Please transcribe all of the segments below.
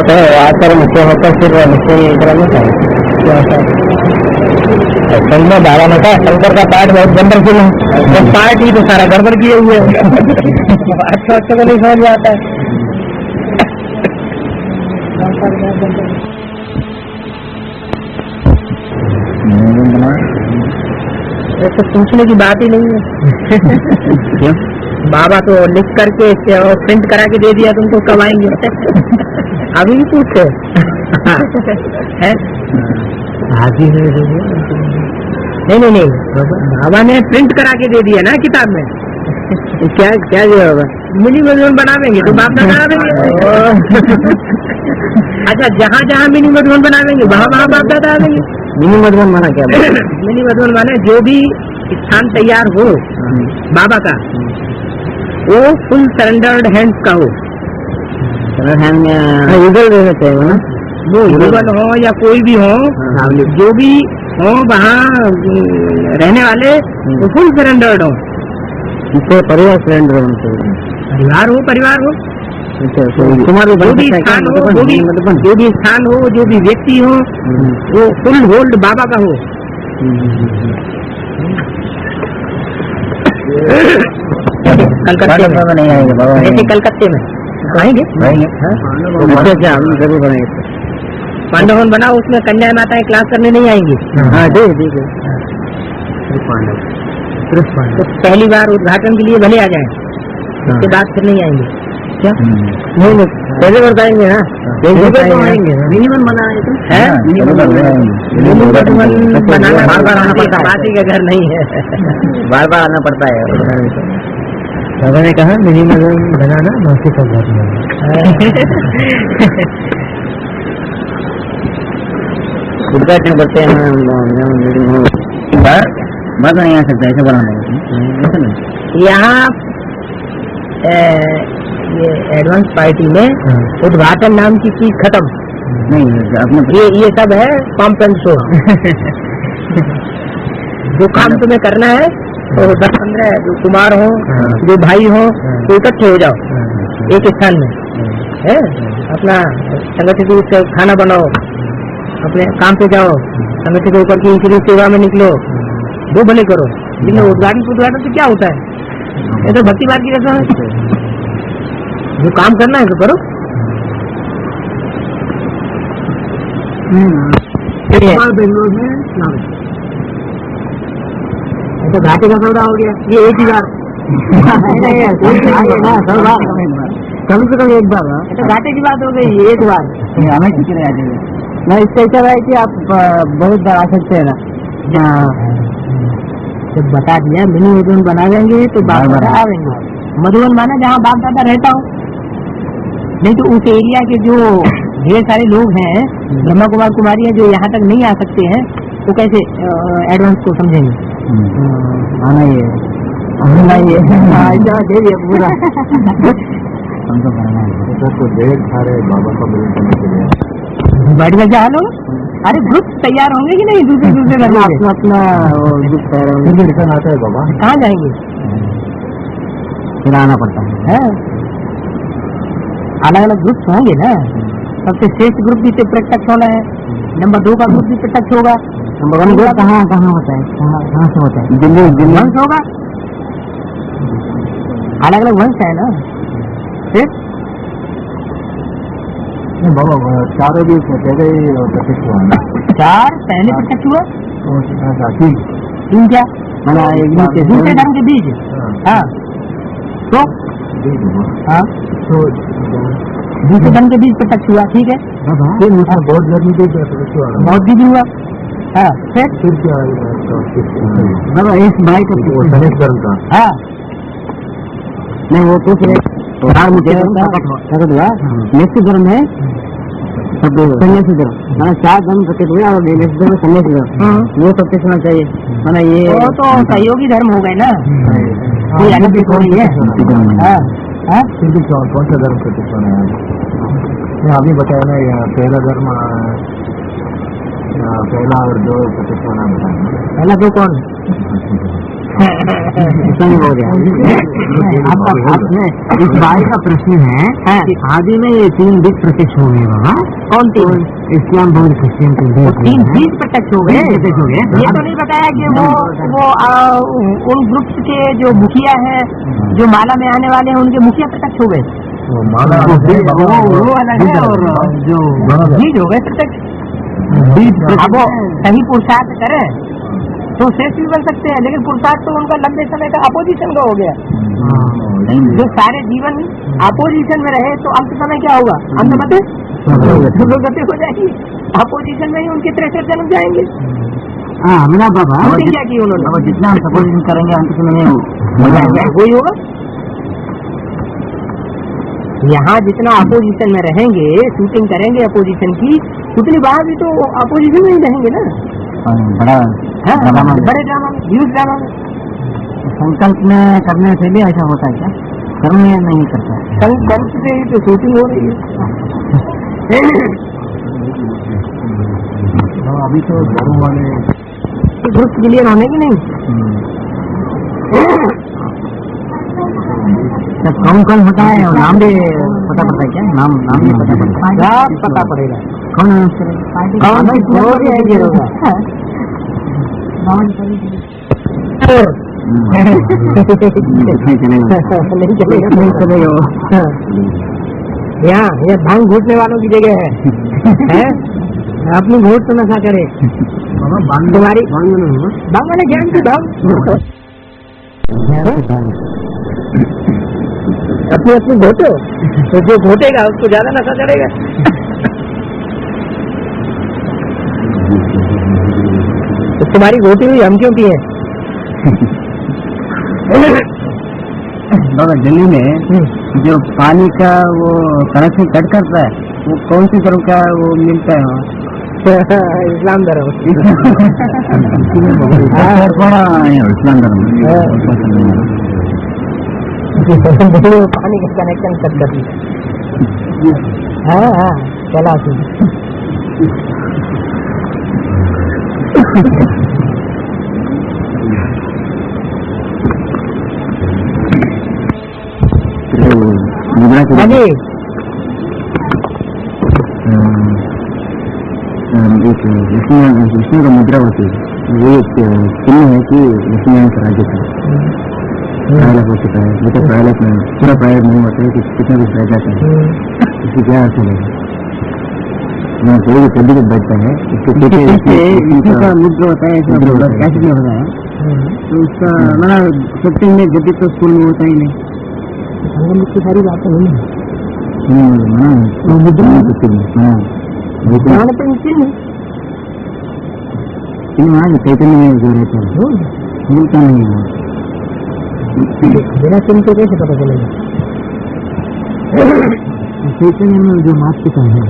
तो आकर मुझसे होकर फिर मुझसे इधर नहीं था असल में बाबा ने कहा शंकर का पाठ बहुत वंडरफुल है, तो पाठ ही तो सारा गड़बड़ किए हुए है। अच्छा को नहीं समझ में आता है। तो पूछने की बात ही नहीं है। बाबा तो लिख करके प्रिंट करा के दे दिया, तुमको कब आएंगे? अभी भी पूछते हैं? नहीं, बाबा ने प्रिंट करा के दे दिया ना किताब में। क्या क्या जो होगा मिनी मधुबन बनावेंगे तो बाप दादा आवेंगे। अच्छा, जहाँ जहाँ मिनी मधुबन बनावेंगे वहाँ वहाँ बाप दादा आवेंगे। मिनी मधुबन माना क्या? मिनी मधुबन माने जो भी स्थान तैयार हो बाबा का, वो फुल सरेंडर्ड हैंड्स का हो। हैंड में यूजल रहना चाहिए ना, वो यूजल हो या कोई भी हो, जो भी हो वहाँ रहने वाले वो फुल सरेंडर्ड हो। परिवार सरेंडर होना चाहिए, परिवार हो जो भी स्थान हो, जो भी स्थान हो, जो भी व्यक्ति हो, वो फुल होल्ड बाबा का हो। कलकत्ते में नहीं आएंगे बाबा, ऐसे कलकत्ते में आएंगे जरूर बनेंगे। पांडवन बनाओ, उसमें कन्या माता क्लास करने नहीं आएंगी। हाँ ठीक है। तो पहली बार उद्घाटन के लिए भले आ जाए, उसके बाद फिर नहीं आएंगे। क्या नहीं पहले बार आएंगे ना, मिनिमम बनाना बार बार आना पड़ता है, पार्टी का घर नहीं है, बार बार आना पड़ता है। बाबा ने कहा मिनिमम बनाना मौसी का घर नहीं है। उद्घाटन करते हैं बस नहीं आ सकता ऐसे बनाना। यहाँ ये एडवांस पार्टी में उद्घाटन नाम की चीज खत्म नहीं, ये सब है पंप एंड शो। जो काम तुम्हें करना है तो 10-15 जो कुमार हो, जो भाई हो, तो इकट्ठे हो जाओ एक स्थान में, है अपना संगठित रूप से खाना बनाओ, अपने काम पे जाओ, संगठित होकर की इंश्योरेंस सेवा में निकलो, वो भले करो। लेकिन उद्घाटन से क्या होता है? ये तो भक्ति बात की रस्म है, जो काम करना है तो करो। बेंगलोर में तो घाटे का सौदा हो गया, ये एक ही बार कम से कम एक बार तो घाटे की बात हो गई, एक बार हमें मैं इससे ऐसा है कि आप बहुत बार आ सकते हैं ना। जब बता दिया मिनी मधुबन बना लेंगे तो बाप दादा आवेंगे। मधुबन माना जहाँ बाप दादा रहता हो, नहीं तो उस एरिया के जो ढेर सारे लोग हैं, ब्रह्मा कुमार कुमारी जो यहाँ तक नहीं आ सकते हैं, तो कैसे एडवांस को समझेंगे? आना ही है पूरा हमको करना है। तो ढेर सारे बाबा का मिलन करने के लिए बैठ गए क्या हाल हो? अरे ग्रुप तैयार होंगे कि नहीं? दूसरे घर में अपना ग्रुप तैयार होंगे, रिटर्न आता है बाबा, कहाँ जाएंगे? फिर आना पड़ता है। अलग अलग ग्रुप होंगे ना, सबसे श्रेष्ठ ग्रुप भी प्रत्यक्ष होना है, नंबर 2 का ग्रुप भी प्रत्यक्ष होगा, नंबर 1 ग्रुप कहाँ होता है, कहाँ से होता है? दिल्ली वंश होगा, अलग अलग वंश है ना। फिर बाबा चारों भी पहले प्रत्यक्ष हुआ, 4 पहले प्रत्यक्ष हुआ, 3 क्या दूसरे धर्म के बीच। हाँ तो हाँ दूसरे धर्म के बीच प्रत्यक्ष हुआ, ठीक है। फिर बौद्ध धर्म के बौद्ध भी हुआ। हाँ फिर क्या इस भाई का धर्म का? हाँ नहीं वो पूछ रहे मुझे प्रकट हुआ निश्चित धर्म है, सन्यासी धर्म, माना 4 धर्म प्रकट हुए और निश्चित धर्म सन्यासी धर्म, वो सबसे सुनना चाहिए। माना ये तो सहयोगी धर्म हो गए ना, कोई अलग भी थोड़ी है। कौन सा धर्म प्रकट होना है? अभी बताया ना, पहला धर्म, पहला और 2 प्रकट होना बताया। पहला 2 कौन? हो गया। इस बात का प्रश्न है कि आदि में ये 3 बीज प्रत्यक्ष हो गए बाबा। कौन 3? इस्लाम बौद्ध क्रिश्चियन के 3 बीज प्रत्यक्ष हो गए। ये तो नहीं बताया कि वो उन ग्रुप्स के जो मुखिया हैं, जो माला में आने वाले हैं, उनके मुखिया प्रत्यक्ष हो गए। वो अलग है, और जो बीज हो गए प्रत्यक्ष। अब वो सही पुरुषार्थ करे तो श्रेष्ठ भी बन सकते हैं, लेकिन पुरुषार्थ तो उनका लंबे समय का अपोजिशन का हो गया। जो सारे जीवन अपोजिशन में रहे तो अंत समय क्या होगा? अंत मत गति हो जाएगी। अपोजिशन में ही उनके 63 जन्म जाएंगे। मेरा बाबा क्या की उन्होंने? जितना हम अपोजिशन करेंगे अंत समय हो जाएगा, वही होगा। यहाँ जितना अपोजिशन में रहेंगे, शूटिंग करेंगे अपोजिशन की, उतनी बाहर भी तो अपोजिशन में ही रहेंगे ना। बड़ा बड़े ड्रामा में, ह्यूज ड्रामा में। संकल्प में करने से भी ऐसा होता है क्या? कर्म में नहीं करता। संकल्प से ही तो शूटिंग हो रही है। अभी तो घरों वाले ग्रुप क्लियर होने की नहीं। कौन कौन होता है और नाम भी पता पड़ता है क्या? नाम भी पता पड़ता है। पता पड़ेगा कौन नहीं चलेगा। यहाँ भांग घूटने वालों की जगह है। अपनी घूट तो नशा करे। तुम्हारी भांग मैंने ज्ञान की भांग अपनी घोटो, तो जो घोटेगा उसको ज्यादा नशा चढ़ेगा। तो तुम्हारी घोटी हुई हम क्यों पिए? बाबा दिल्ली में जो पानी का वो कनेक्शन कट करता है, वो कौन सी तरह का वो मिलता है? इस्लाम धर्म। इस्लाम धर्म पानी का कनेक्शन कट कर दिया। हाँ चला विष्णु का मुद्रा होती है, वो चिन्ह है कि लक्ष्मीनारायण का राज्य था। प्रायलाप हो चुका है, लेकिन प्रायलाप में पूरा प्रायलाप नहीं होता है कि कितना कुछ रह जाता है। इसकी क्या अर्थ है? थोड़ी कभी जब बैठता है इसका मुद्रा होता है, कैसे भी होता है, तो उसका मेरा सत्य में गति तो स्कूल में होता ही नहीं। की सारी बातें नहीं चैतन्य में जो रहता है मिलता नहीं है। बिना चिन्ह के कैसे पता चलेगा? चैतन्य में जो मातृका है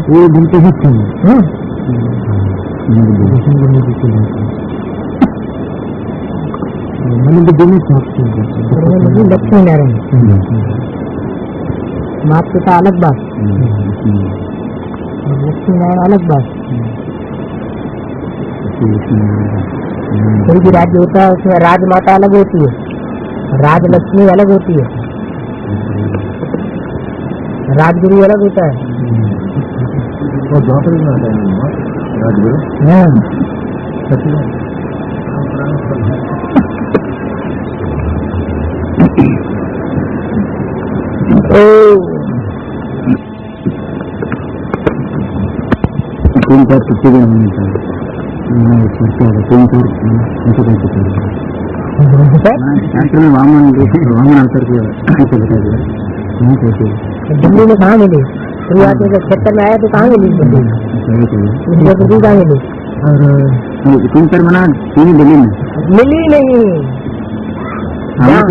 वो बनते ही लक्ष्मी नारायण मातृका अलग बात, लक्ष्मी नारायण अलग बात। कोई भी राज्य होता है उसमें राजमाता अलग होती है, राजलक्ष्मी अलग होती है, राजगुरु अलग होता है। तीन चार छुट्टी भी नहीं मिलता है। शास्त्र में वामन अवसर कैसे बता दिया? नहीं कैसे दिल्ली में कहाँ मिली? शुरुआत में जब क्षेत्र में आया तो कहाँ मिली? दिल्ली कहाँ मिली? और तीन चार मना तीन दिल्ली में मिली नहीं। यहाँ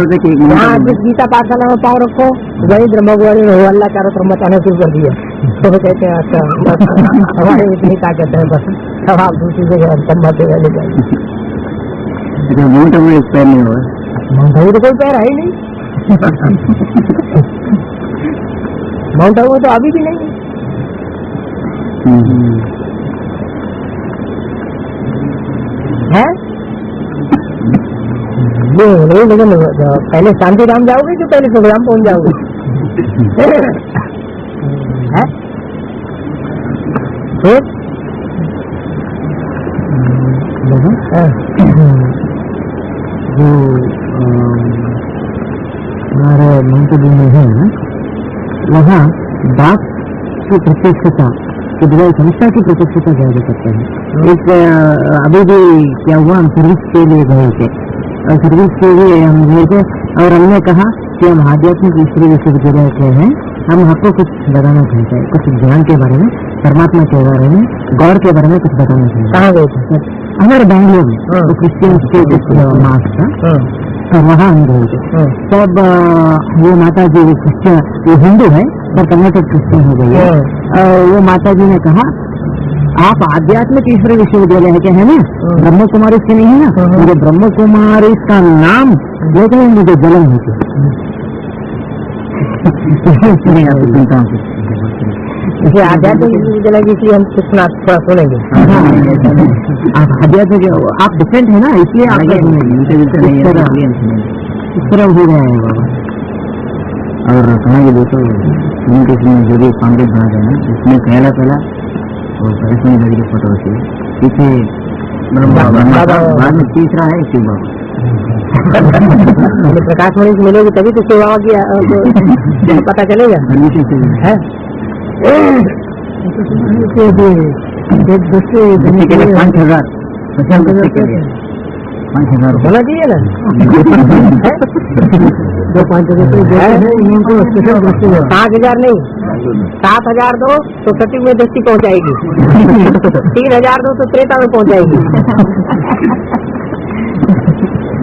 जिस गीता पाठशाला में पाँव रखो वही ब्रह्मगुआरी में अल्लाह चारों तरफ मचाना शुरू कर दिया। तो कहते हैं अच्छा हमारे इतनी ताकत है, बस अब आप दूसरी जगह संभालते रहने जाएंगे। माउंट आबू एक पैर नहीं हुआ। माउंट आबू तो कोई पैर है ही नहीं। माउंट आबू तो अभी भी नहीं है। नहीं, लेकिन पहले शांतिधाम जाओगे कि पहले सुखधाम पहुंच जाओगे? है? जो हमारे मंत्री में है ना, वहाँ बाप की प्रत्यक्षता के बजाय संस्था की प्रत्यक्षता ज्यादा करते हैं। एक अभी भी क्या हुआ, हम सर्विस के लिए गए थे और सर्विस के लिए हम गए थे और हमने कहा कि हम आध्यात्मिक ईश्वरीय विश्वविद्यालय के हैं, हम आपको कुछ बताना चाहते हैं, कुछ ज्ञान के बारे में, परमात्मा के बारे में, गॉड के बारे में कुछ बताना चाहते हैं। कहाँ गए थे? हमारे बैंगलोर में तो क्रिश्चियंस के कुछ मास था और वहाँ हम गए थे। तब वो माता जी क्रिश्चियन, वो हिंदू है पर कन्वर्टेड क्रिश्चियन हो गई है। वो माता जी ने कहा आप आध्यात्मिक ईश्वरीय विश्वविद्यालय के है ना, ब्रह्म कुमारी से नहीं है ना, मुझे ब्रह्म कुमारी का नाम लेते ही मुझे जलन होती है। आध्यात्मिक विश्वविद्यालय की इसलिए हम सुनना सुनेंगे। आध्यात्मिक आप डिफरेंट है ना, इसलिए आप इस तरह हो गया है बाबा। और कहेंगे दोस्तों, कम्युनिकेशन में जो भी कांग्रेस बना रहे हैं, इसमें पहला और परेशानी लगी की फोटो होती है, पीछे बाद में तीसरा है शिव बाबा। प्रकाश मणि से मिलेगी तभी तो सेवा की पता चलेगा है। 5,000 होना चाहिए ना। 5,000 नहीं, 7,000 दो तो सती में दृष्टि पहुंचाएगी, 3,000 दो तो त्रेता में पहुंचाएगी।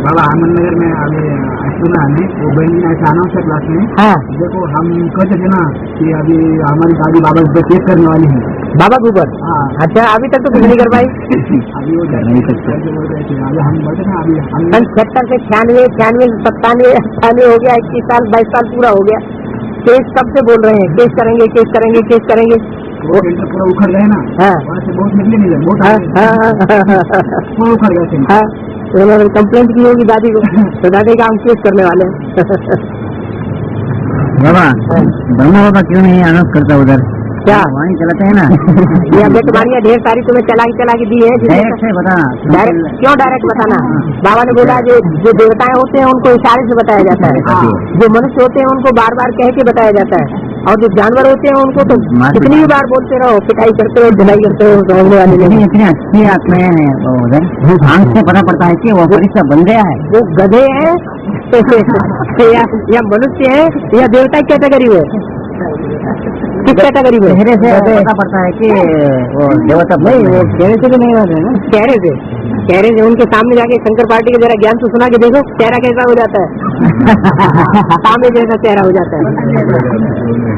बाबा आनंद नगर में अभी सुना है वो बहन ने ऐसा अनाउंस है क्लास में। हाँ, देखो हम कहते थे ना कि अभी हमारी दादी बाबा पे केस करने वाली है, बाबा के ऊपर। अच्छा, अभी तक तो कुछ नहीं कर पाई। अभी वो नहीं सकते, हम बोलते ना अभी हम 76 से 96, 97, 98 हो गया, 21 साल 22 साल पूरा हो गया। केस कब से बोल रहे हैं, केस करेंगे केस करेंगे केस करेंगे। वो पूरा उखड़ गए ना। हाँ, वहाँ से बहुत निकले नहीं, बहुत पूरा उखड़ गए। हाँ, तो उन्होंने कंप्लेंट की होगी दादी को, तो दादी का हम केस करने वाले हैं। बाबा ब्रह्मा बाबा क्यों नहीं अनाउंस करता उधर, क्या वहीं चलाते हैं ना। ये बेटवारियाँ ढेर सारी तुम्हें चला के दी है। डायरेक्ट है बताना, डायरेक्ट क्यों डायरेक्ट बताना? बाबा ने बोला जो देवताएं होते हैं उनको इशारे से बताया जाता है, जो मनुष्य होते हैं उनको बार बार कह के बताया जाता है, और जो जानवर होते हैं उनको तो कितनी भी बार बोलते रहो, पिटाई करते रहो, धुलाई करते रहो, समझने वाले नहीं। इतनी अच्छी आत्माएं हैं उधर, आंख से पता पड़ता है कि वो फरिश्ता बन गया है। वो गधे हैं या मनुष्य है या देवता कैटेगरी है, किस कैटेगरी में? चेहरे से पता पड़ता है कि वो देवता नहीं, वो चेहरे से भी नहीं होते है ना। चेहरे से उनके सामने जाके शंकर पार्टी के जरा ज्ञान तो सुना के देखो, चेहरा कैसा हो जाता है। सामने जैसा चेहरा हो जाता है,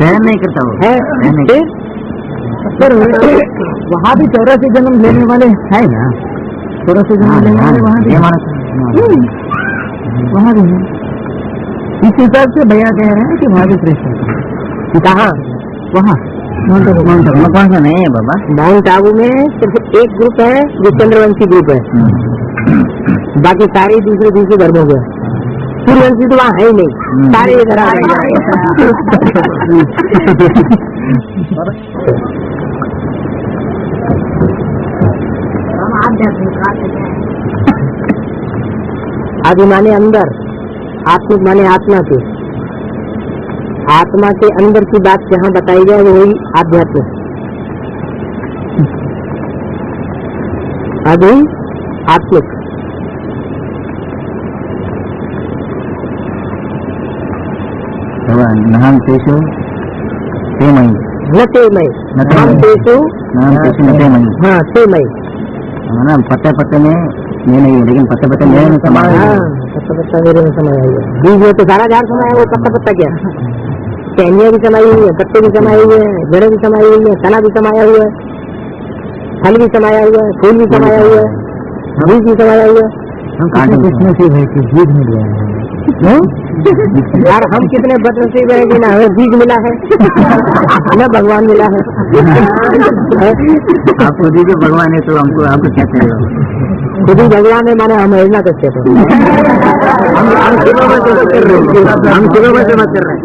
सहन नहीं करता वो है। फिर वहाँ भी 84 जन्म लेने वाले है ना, 84 जन्म लेने वाले वहाँ भी है। इस हिसाब से भैया कह रहे हैं कि वहाँ भी प्रेशर कहाँ? वहाँ माउंट आबू नहीं है बाबा। माउंट आबू में सिर्फ एक ग्रुप है जो चंद्रवंशी ग्रुप है, बाकी सारे दूसरे धर्मों के। सूर्यवंशी तो वहाँ है ही नहीं, सारे इधर आ गए। आदि माने अंदर, आत्मिक माने आत्मा के, आत्मा के अंदर की बात जहाँ बताई जाए वो वही आध्यात्म। अभी आत्मिक नाम पेशो तेमई न तेमई, नाम पेशो हाँ तेमई। पत्ते में ये नहीं है, लेकिन पत्ते मेरे में समाया है। पत्ता मेरे में समाया हुआ है। बीज में तो सारा झाड़ समाया, वो पत्ता क्या, टहनियाँ भी समाई हुई है, पत्ते भी समाये हुए हैं, जड़ें भी समाई हुई है, तना भी समाया हुआ है, फल भी समाया हुआ है, फूल भी समाया हुआ है, बीज भी समाया हुआ है। हम कितने है कि बीज मिल गया है यार, हम कितने बदनसीब है कि ना हमें बीज मिला है न भगवान मिला है। आपको दीजिए भगवान है तो हमको आपको क्या चाहिए? खुद ही भगवान है, माने हम ना करते थे। हम सुबह में से बात कर रहे हैं, हम सुबह में से बात कर रहे हैं।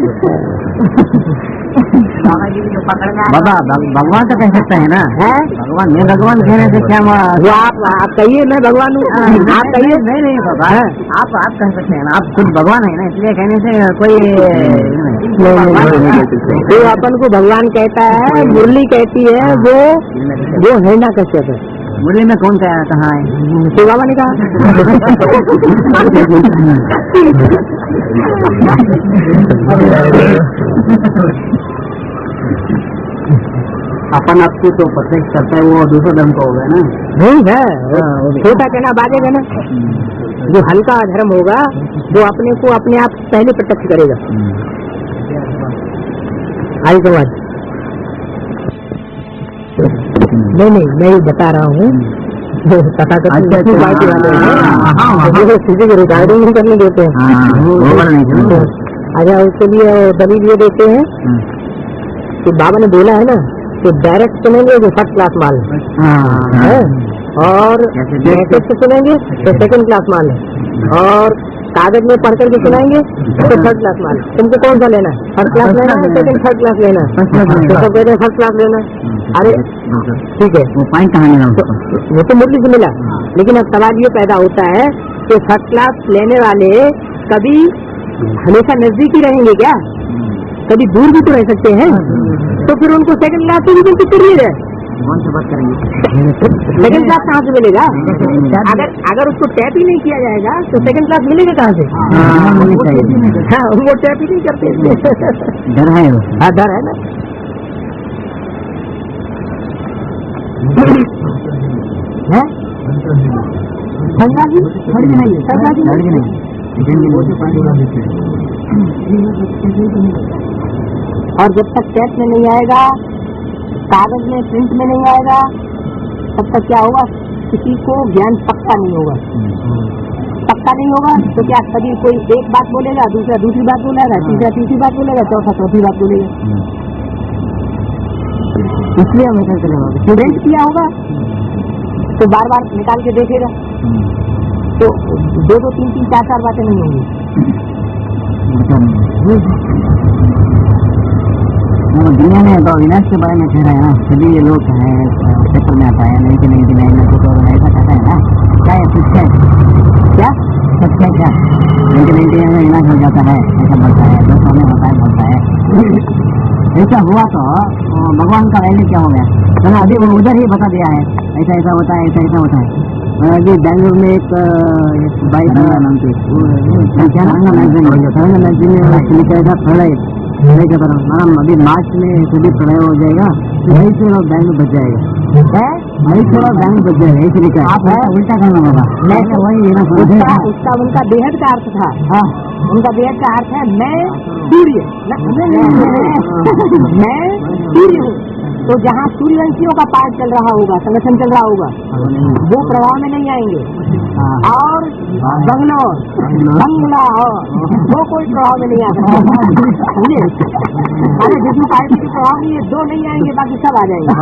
बाबा भगवान तो कह सकते हैं ना, है भगवान। मैं भगवान कहने से क्या वो आप कहिए मैं भगवान हूँ, आप कहिए। नहीं बाबा, आप कह सकते हैं ना, आप खुद भगवान है ना, इसलिए कहने से कोई तो अपन को भगवान कहता है, मुरली कहती है वो है ना कश्यप है। मुरली में कौन कहा है? तो बाबा ने कहा। अपन आपको तो प्रत्यक्ष करता है, वो दूसरा धर्म का हो गया ना। नहीं है, छोटा कहना बाजेगा ना। जो हल्का धर्म होगा वो अपने को अपने आप पहले प्रत्यक्ष करेगा। आई समाज नहीं मैं ये बता रहा हूँ, रिकॉर्डिंग नहीं करने देते हैं। अच्छा, उसके लिए दलील ये देते हैं कि बाबा ने बोला है ना कि डायरेक्ट सुनेंगे जो फर्स्ट क्लास माल है, और मैसेज से सुनेंगे तो सेकंड क्लास माल है, और कागज में पढ़ करके सुनाएंगे तो थर्ड क्लास माल। तुमको कौन सा लेना है? फर्स्ट क्लास लेना है, सेकंड थर्ड क्लास लेना है? तो सब कहते हैं फर्स्ट क्लास लेना है। अरे ठीक है, वो पॉइंट कहाँ मिला? वो तो मुरली से मिला, लेकिन अब सवाल ये पैदा होता है कि फर्स्ट क्लास लेने वाले कभी हमेशा नजदीक ही रहेंगे क्या? कभी दूर भी तो रह सकते हैं, तो फिर उनको सेकंड क्लास से भी बिल्कुल क्लियर है। कौन से बात करेंगे? सेकंड क्लास कहाँ से मिलेगा? अगर उसको टैप ही नहीं किया जाएगा तो सेकंड क्लास मिलेगा कहाँ से? हाँ, वो टैप ही नहीं करते। डर है वो? हाँ, डर है ना। और जब तक टैप में नहीं आएगा, कागज में प्रिंट में नहीं आएगा, तब तक क्या होगा? किसी को ज्ञान पक्का नहीं होगा। पक्का नहीं होगा तो क्या कभी कोई एक बात बोलेगा, दूसरा दूसरी बात बोलेगा, तीसरा तीसरी बात बोलेगा, चौथा चौथी बात बोलेगा। इसलिए हम ऐसा करेंगे, प्रिंट किया होगा तो बार बार निकाल के देखेगा, तो दो दो तीन तीन चार चार बातें नहीं होंगी। दुनिया में तो विनाश के बारे में कह रहे हैं ना, सभी ये लोग हैं पेपर में आता है 1999 में कुछ और ऐसा कहता है ना, क्या ये सच है? क्या सच है? क्या 1999 में विनाश हो जाता है ऐसा बोलता है, 200 में होता है बोलता है। ऐसा हुआ तो भगवान का वैल्यू क्या हो गया? तो अभी वो उधर ही बता दिया है, ऐसा ऐसा होता है, ऐसा ऐसा होता है। अभी बेंगलुरु में एक बाइक नाम की मैगजीन में लिखा था प्रलय के तरह, मैडम अभी मार्च में सभी प्रलय हो जाएगा, वही से लोग बैंक बच जाएगा, वही से लोग बैंक बच जाएगा, ऐसे लिखा है। आप उल्टा करना होगा, वही उसका उनका बेहद का अर्थ था। हाँ, उनका बेहद का अर्थ है मैं सूर्य, मैं सूर्य हूँ। तो जहाँ सूर्यवंशियों का पाठ चल रहा होगा, संगठन चल रहा होगा, वो प्रभाव में नहीं आएंगे, और बंगलोर बंगला वो कोई प्रभाव में नहीं आ सकता। समझे? अरे जिसमें पार्टी के प्रभाव नहीं है, दो नहीं आएंगे, बाकी सब आ जाएंगे।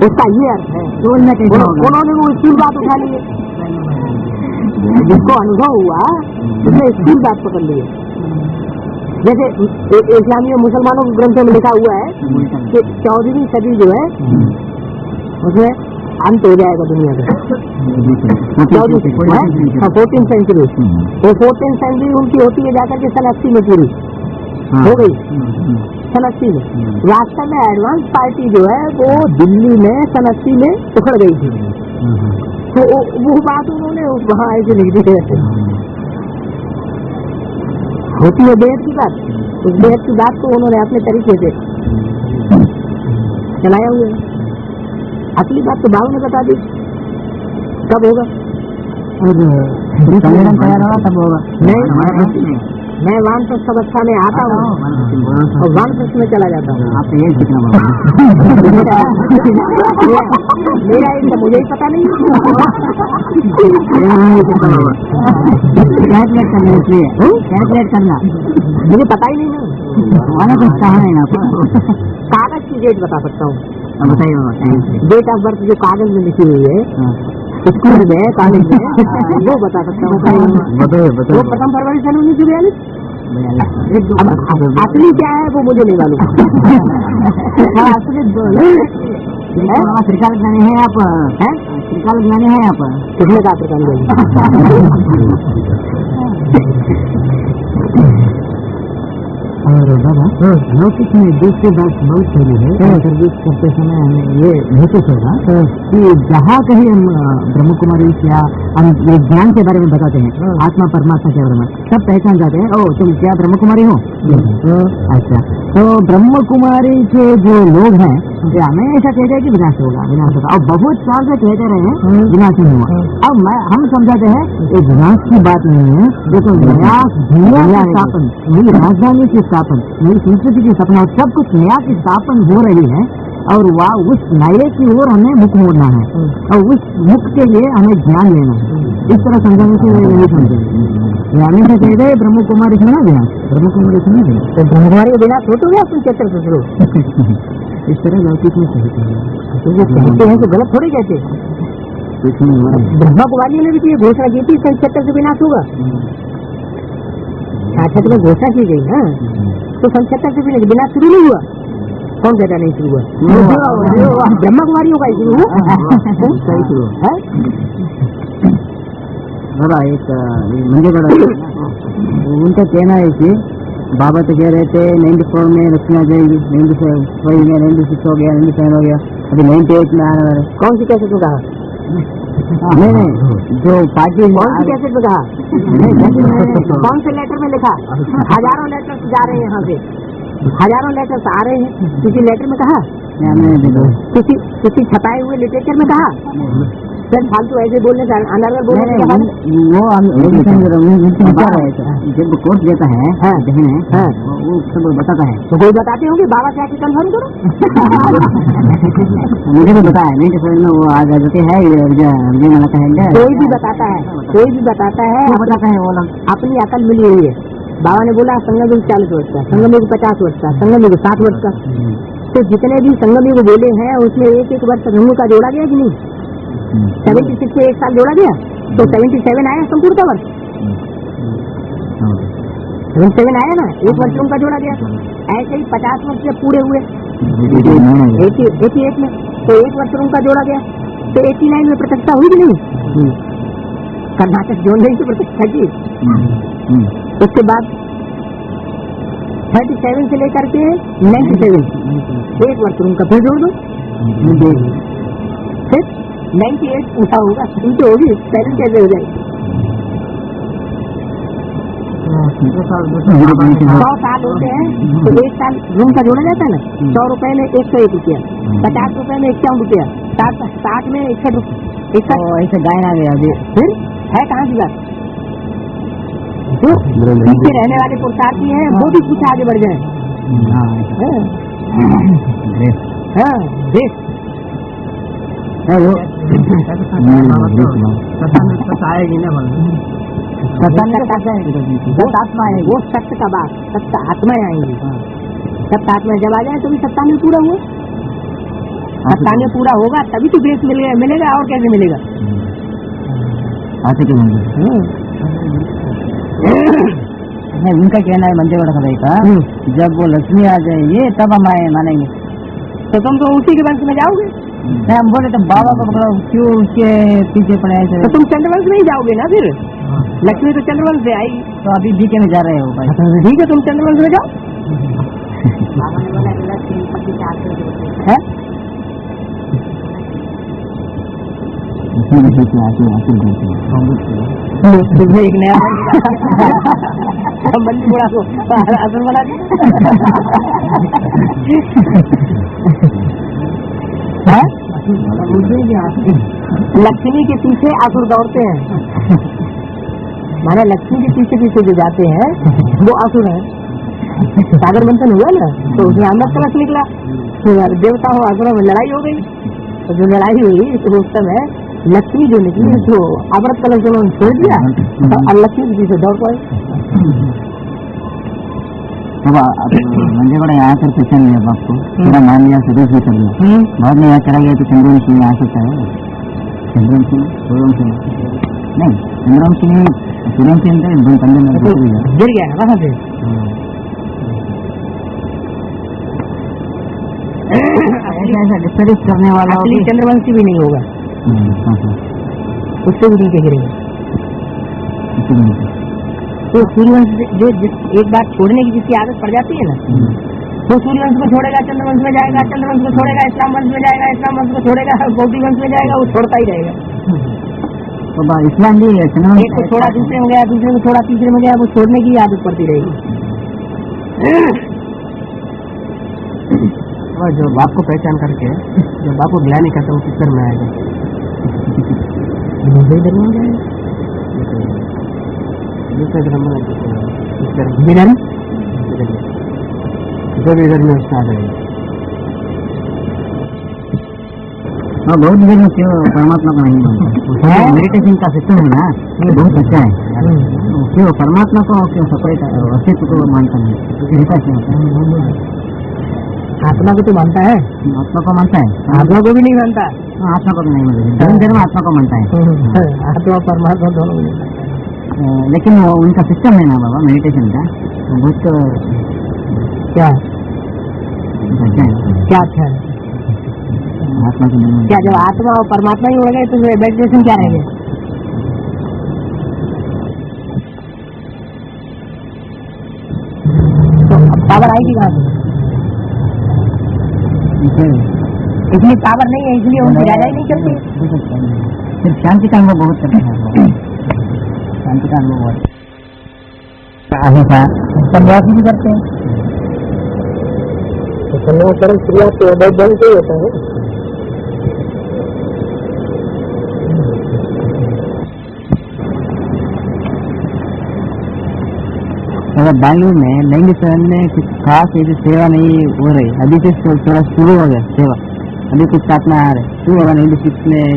उसका ये अर्थ है। उन्होंने वो स्थिर बात उठा ली है, जिसको अनुभव हुआ उसने स्थिर बात पकड़ ली है। जैसे इस्लामी और मुसलमानों के ग्रंथों में लिखा हुआ है कि 14वीं सदी जो है उसमें अंत हो जाएगा दुनिया का। 14th सेंचुरी, वो 14th सेंचुरी उनकी होती है जाकर के सन 80 में पूरी हो गई, सन 80 में। वास्तव में एडवांस पार्टी जो है वो दिल्ली में सन 80 में उखड़ गई थी, तो वो बात उन्होंने वहाँ ऐसे लिख दी है। होती है बेहद की बात, उस बेहद की बात को उन्होंने अपने तरीके से चलाया हुआ है। असली बात तो बाबू ने बता दी, कब होगा सम्मेलन तैयार होगा तब होगा। नहीं, मैं वानप्रस्थ अवस्था में आता हूँ और वानप्रस्थ में चला जाता हूँ। आप यही सीखना मेरा एक मुझे ही पता नहीं, कैलकुलेट करना, इसलिए कैलकुलेट करना मुझे पता ही नहीं ना, कुछ कहा है ना। कागज की डेट बता सकता हूँ, बताइए। डेट ऑफ बर्थ जो कागज में लिखी हुई है स्कूल में कॉलेज में वो बता सकता हूँ। वो 1 फरवरी 1942। अब असली क्या है वो मुझे नहीं मालूम। असली त्रिकाल ज्ञानी है आप, हैं त्रिकाल ज्ञानी है आप, कितने का त्रिकाल ज्ञानी? और बाबा लौकिक में दूसरी बात बहुत सही है। सर्विस करते समय हमें ये महसूस होगा कि जहाँ कहीं हम ब्रह्म कुमारी या हम ये ज्ञान के बारे में बताते हैं, आत्मा परमात्मा के बारे में, सब पहचान जाते हैं। ओ तुम क्या ब्रह्म कुमारी हो? अच्छा, तो ब्रह्म कुमारी के जो लोग हैं वे हमेशा कहते हैं कि विनाश होगा, विनाश होगा, और बहुत साल से कहते रहे हैं विनाश नहीं हुआ। अब हम समझाते हैं ये विनाश की बात नहीं है, ये तो नया दुनिया की स्थापन, नई राजधानी की स्थापन, नई संस्कृति की स्थापना, सब कुछ नया की स्थापन हो रही है। और वह उस नए की ओर हमें मुख मोड़ना है, और उस मुख के लिए हमें ज्ञान लेना है। इस तरह समझाने से नहीं समझेंगे। हमेशा कह रहे ब्रह्म कुमारी से ना विनाश, ब्रह्म कुमारी से नहीं विनाश, तो ब्रह्म कुमारी विनाश हो तो गया अपन चैत्र से शुरू। इस तरह लौकिक में कहते हैं तो गलत थोड़ी कहते। ब्रह्मा कुमारियों ने भी ये घोषणा की थी संचैत्र से विनाश होगा, साक्षात में घोषणा की गई ना, तो संचैत्र से विनाश शुरू नहीं हुआ। कौन कहता नहीं शुरू हुआ? ब्रह्मा कुमारियों का ही शुरू हुआ। सही शुरू है बाबा। एक मंजेगढ़ उनका कहना है कि बाबा तो कह रहे थे 94 में लक्ष्मी आ जाएगी, 95 में 96 हो गया, 97 हो गया, अभी 98 में आने वाले। कौन सी कैसेट में कहा? नहीं जो पार्टी कौन सी कैसेट में कहा? कौन से लेटर में लिखा? हजारों लेटर जा रहे हैं यहाँ से, हजारों लेटर्स आ रहे हैं। किसी लेटर में कहा? किसी छपाए हुए लिटरेचर में कहा? सर फालतू ऐसे बोलने से अनर्गल बोलने से वो विचार है। जब कोर्स देता है वो सब बताता है, तो कोई बताते होंगे बाबा क्या कंफर्म करो। मुझे तो बताया नहीं कि वो आ जाते हैं, कोई भी बताता है, कोई भी बताता है, बताता है वो अपनी अकल मिली हुई है। बाबा ने बोला संगम युग 40 वर्ष का, संगम युग 50 वर्ष का, संगम युग 60 वर्ष का, तो जितने भी संगम युग बोले हैं उसमें एक वर्ष रंगों का जोड़ा गया कि नहीं? 76 से 1 साल जोड़ा गया, तो 77 आया संपूर्णता वर्ष। 77 आया ना, 1 वर्ष उनका जोड़ा गया। ऐसे ही 50 वर्ष जब पूरे हुए 88 में, तो 1 वर्ष उनका जोड़ा गया, तो 89 में प्रतिष्ठा हुई कि नहीं? कर्नाटक जोन नहीं की प्रतिष्ठा की। उसके बाद 37 से लेकर के 97 1 वर्ष उनका फिर जोड़ दो, फिर 98 पूछा होगा, उनकी होगी 7 कैसे हो जाएगी? 100 साल होते हैं तो 1 साल रूम का जोड़ा जाता है ना। 100 रुपए में 101 रुपया, 50 रुपए में 51 रुपया, 60 में 61 रुपया, ऐसे गायन आ गया। फिर है कहाँ की बात? जो पीछे रहने वाले पुरुषार्थी हैं वो भी कुछ आगे बढ़ जाए। आएगी ना आत्मा है, वो सत्य का बात, सत्य आत्माएं आएंगी। सत्य आत्मा जब आ जाए तो भी सत्ता में पूरा हुआ, सत्ता में पूरा होगा तभी तो देश मिलेगा, और कैसे मिलेगा? उनका कहना है मंजेगढ़ भाई का, जब वो लक्ष्मी आ जाएंगे तब हम आए मानेंगे। तो तुम तो उसी के वंश में जाओगे? हम बोले तो बाबा को पकड़ो, क्यों उसके पीछे पड़े? तो तुम चंद्रवंश में ही जाओगे ना फिर। लक्ष्मी तो चंद्रवंश से आएगी, तो अभी बीके में जा रहे हो भाई। ठीक है, तुम चंद्रवंश में जाओ। एक नया मंदिर बड़ा को आसन बना दिया। लक्ष्मी के पीछे असुर दौड़ते हैं, माना लक्ष्मी के पीछे पीछे जो जाते हैं वो असुर है। सागर मंथन हुआ ना, तो उसमें अमृत कलश निकला, देवता हो असुरों में लड़ाई हो गई। तो जो लड़ाई हुई तो उस समय लक्ष्मी जो निकली तो अमृत कलश उन्होंने छोड़ दिया और लक्ष्मी के पीछे दौड़ पाए। मंजेगढ़ यहाँ कर पहचान लिया आपको, पूरा मान लिया, सदस्य भी कर लिया, बाद में यहाँ चला गया तो चंद्रवंश में आ सकता है। चंद्रवंशी सूर्यवंशी नहीं, चंद्रवंशी सूर्यवंशी अंदर दो पंद्रह गिर गया वहां से। ऐसा डिस्टर्ब करने वाला असली चंद्रवंशी भी नहीं होगा, उससे भी नीचे गिरेगा। तो सूर्यवंश जो एक बार छोड़ने की जिसकी आदत पड़ जाती है ना, तो सूर्यवंश को छोड़ेगा चंद्रवंश में जाएगा, चंद्रवंश को छोड़ेगा इस्लाम वंश में जाएगा, इस्लाम वंश को छोड़ेगा गौती वंश में जाएगा, वो छोड़ता ही रहेगा। तो इस्लाम भी एक को छोड़ा दूसरे में गया, दूसरे को छोड़ा तीसरे में गया, वो छोड़ने की आदत पड़ती रहेगी। और जो बाप को पहचान करके जो बाप को ज्ञानी करता है वो किस धर्म में आएगा? दूसरे धर्म में जाएगा, दूसरे धर्म में जो भी धर्म में उसका आ जाएगा। हाँ, बहुत देर में क्यों परमात्मा को नहीं मानता? मेडिटेशन का सिस्टम है ना, ये बहुत अच्छा है। क्यों परमात्मा को क्यों सेपरेट अस्तित्व को मानता नहीं? ऐसा क्यों होता है? आत्मा को तो मानता है, आत्मा को मानता है, आत्मा को भी नहीं मानता। आत्मा को भी नहीं मानता, धर्म धर्म आत्मा को मानता है, आत्मा परमात्मा दोनों को नहीं मानता। लेकिन वो उनका सिस्टम है ना बाबा मेडिटेशन का, बहुत क्या अच्छा है। क्या अच्छा है? आत्मा को नहीं क्या जब आत्मा और परमात्मा ही उड़ गए तो मेडिटेशन क्या रहेगा? तो पावर आएगी कहाँ से? इसलिए पावर नहीं है, इसलिए उनकी राजा ही नहीं चलती। फिर शांति का अनुभव बहुत करते हैं, शांति का अनुभव बहुत सन्यासी भी करते हैं। तो सन्यासरण क्रिया तो बहुत ढंग से होता है। अगर बैंगलोर में लैंग्वेज शहर में कुछ खास ऐसी सेवा नहीं हो रही, अभी से थोड़ा शुरू हो गया सेवा, अभी कुछ साथ में आ रहे शुरू होगा नहीं में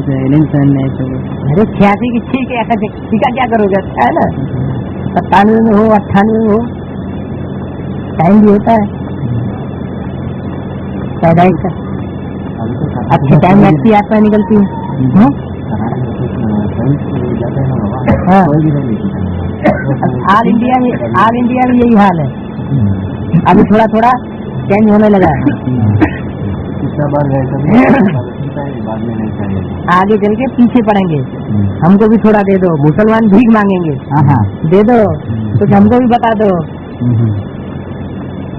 शहर में सब। अरे 86 की ठीक है, ठीक है क्या करोगे? अच्छा है ना, 97 में हो 98 में हो, टाइम भी होता है पैदाइश का। अच्छे टाइम में अच्छी यात्रा निकलती है। ऑल इंडिया में यही हाल है, अभी थोड़ा थोड़ा चेंज होने लगा है। आगे चल के पीछे पड़ेंगे, हमको भी थोड़ा दे दो, मुसलमान भीख मांगेंगे, दे दो कुछ हमको भी बता दो।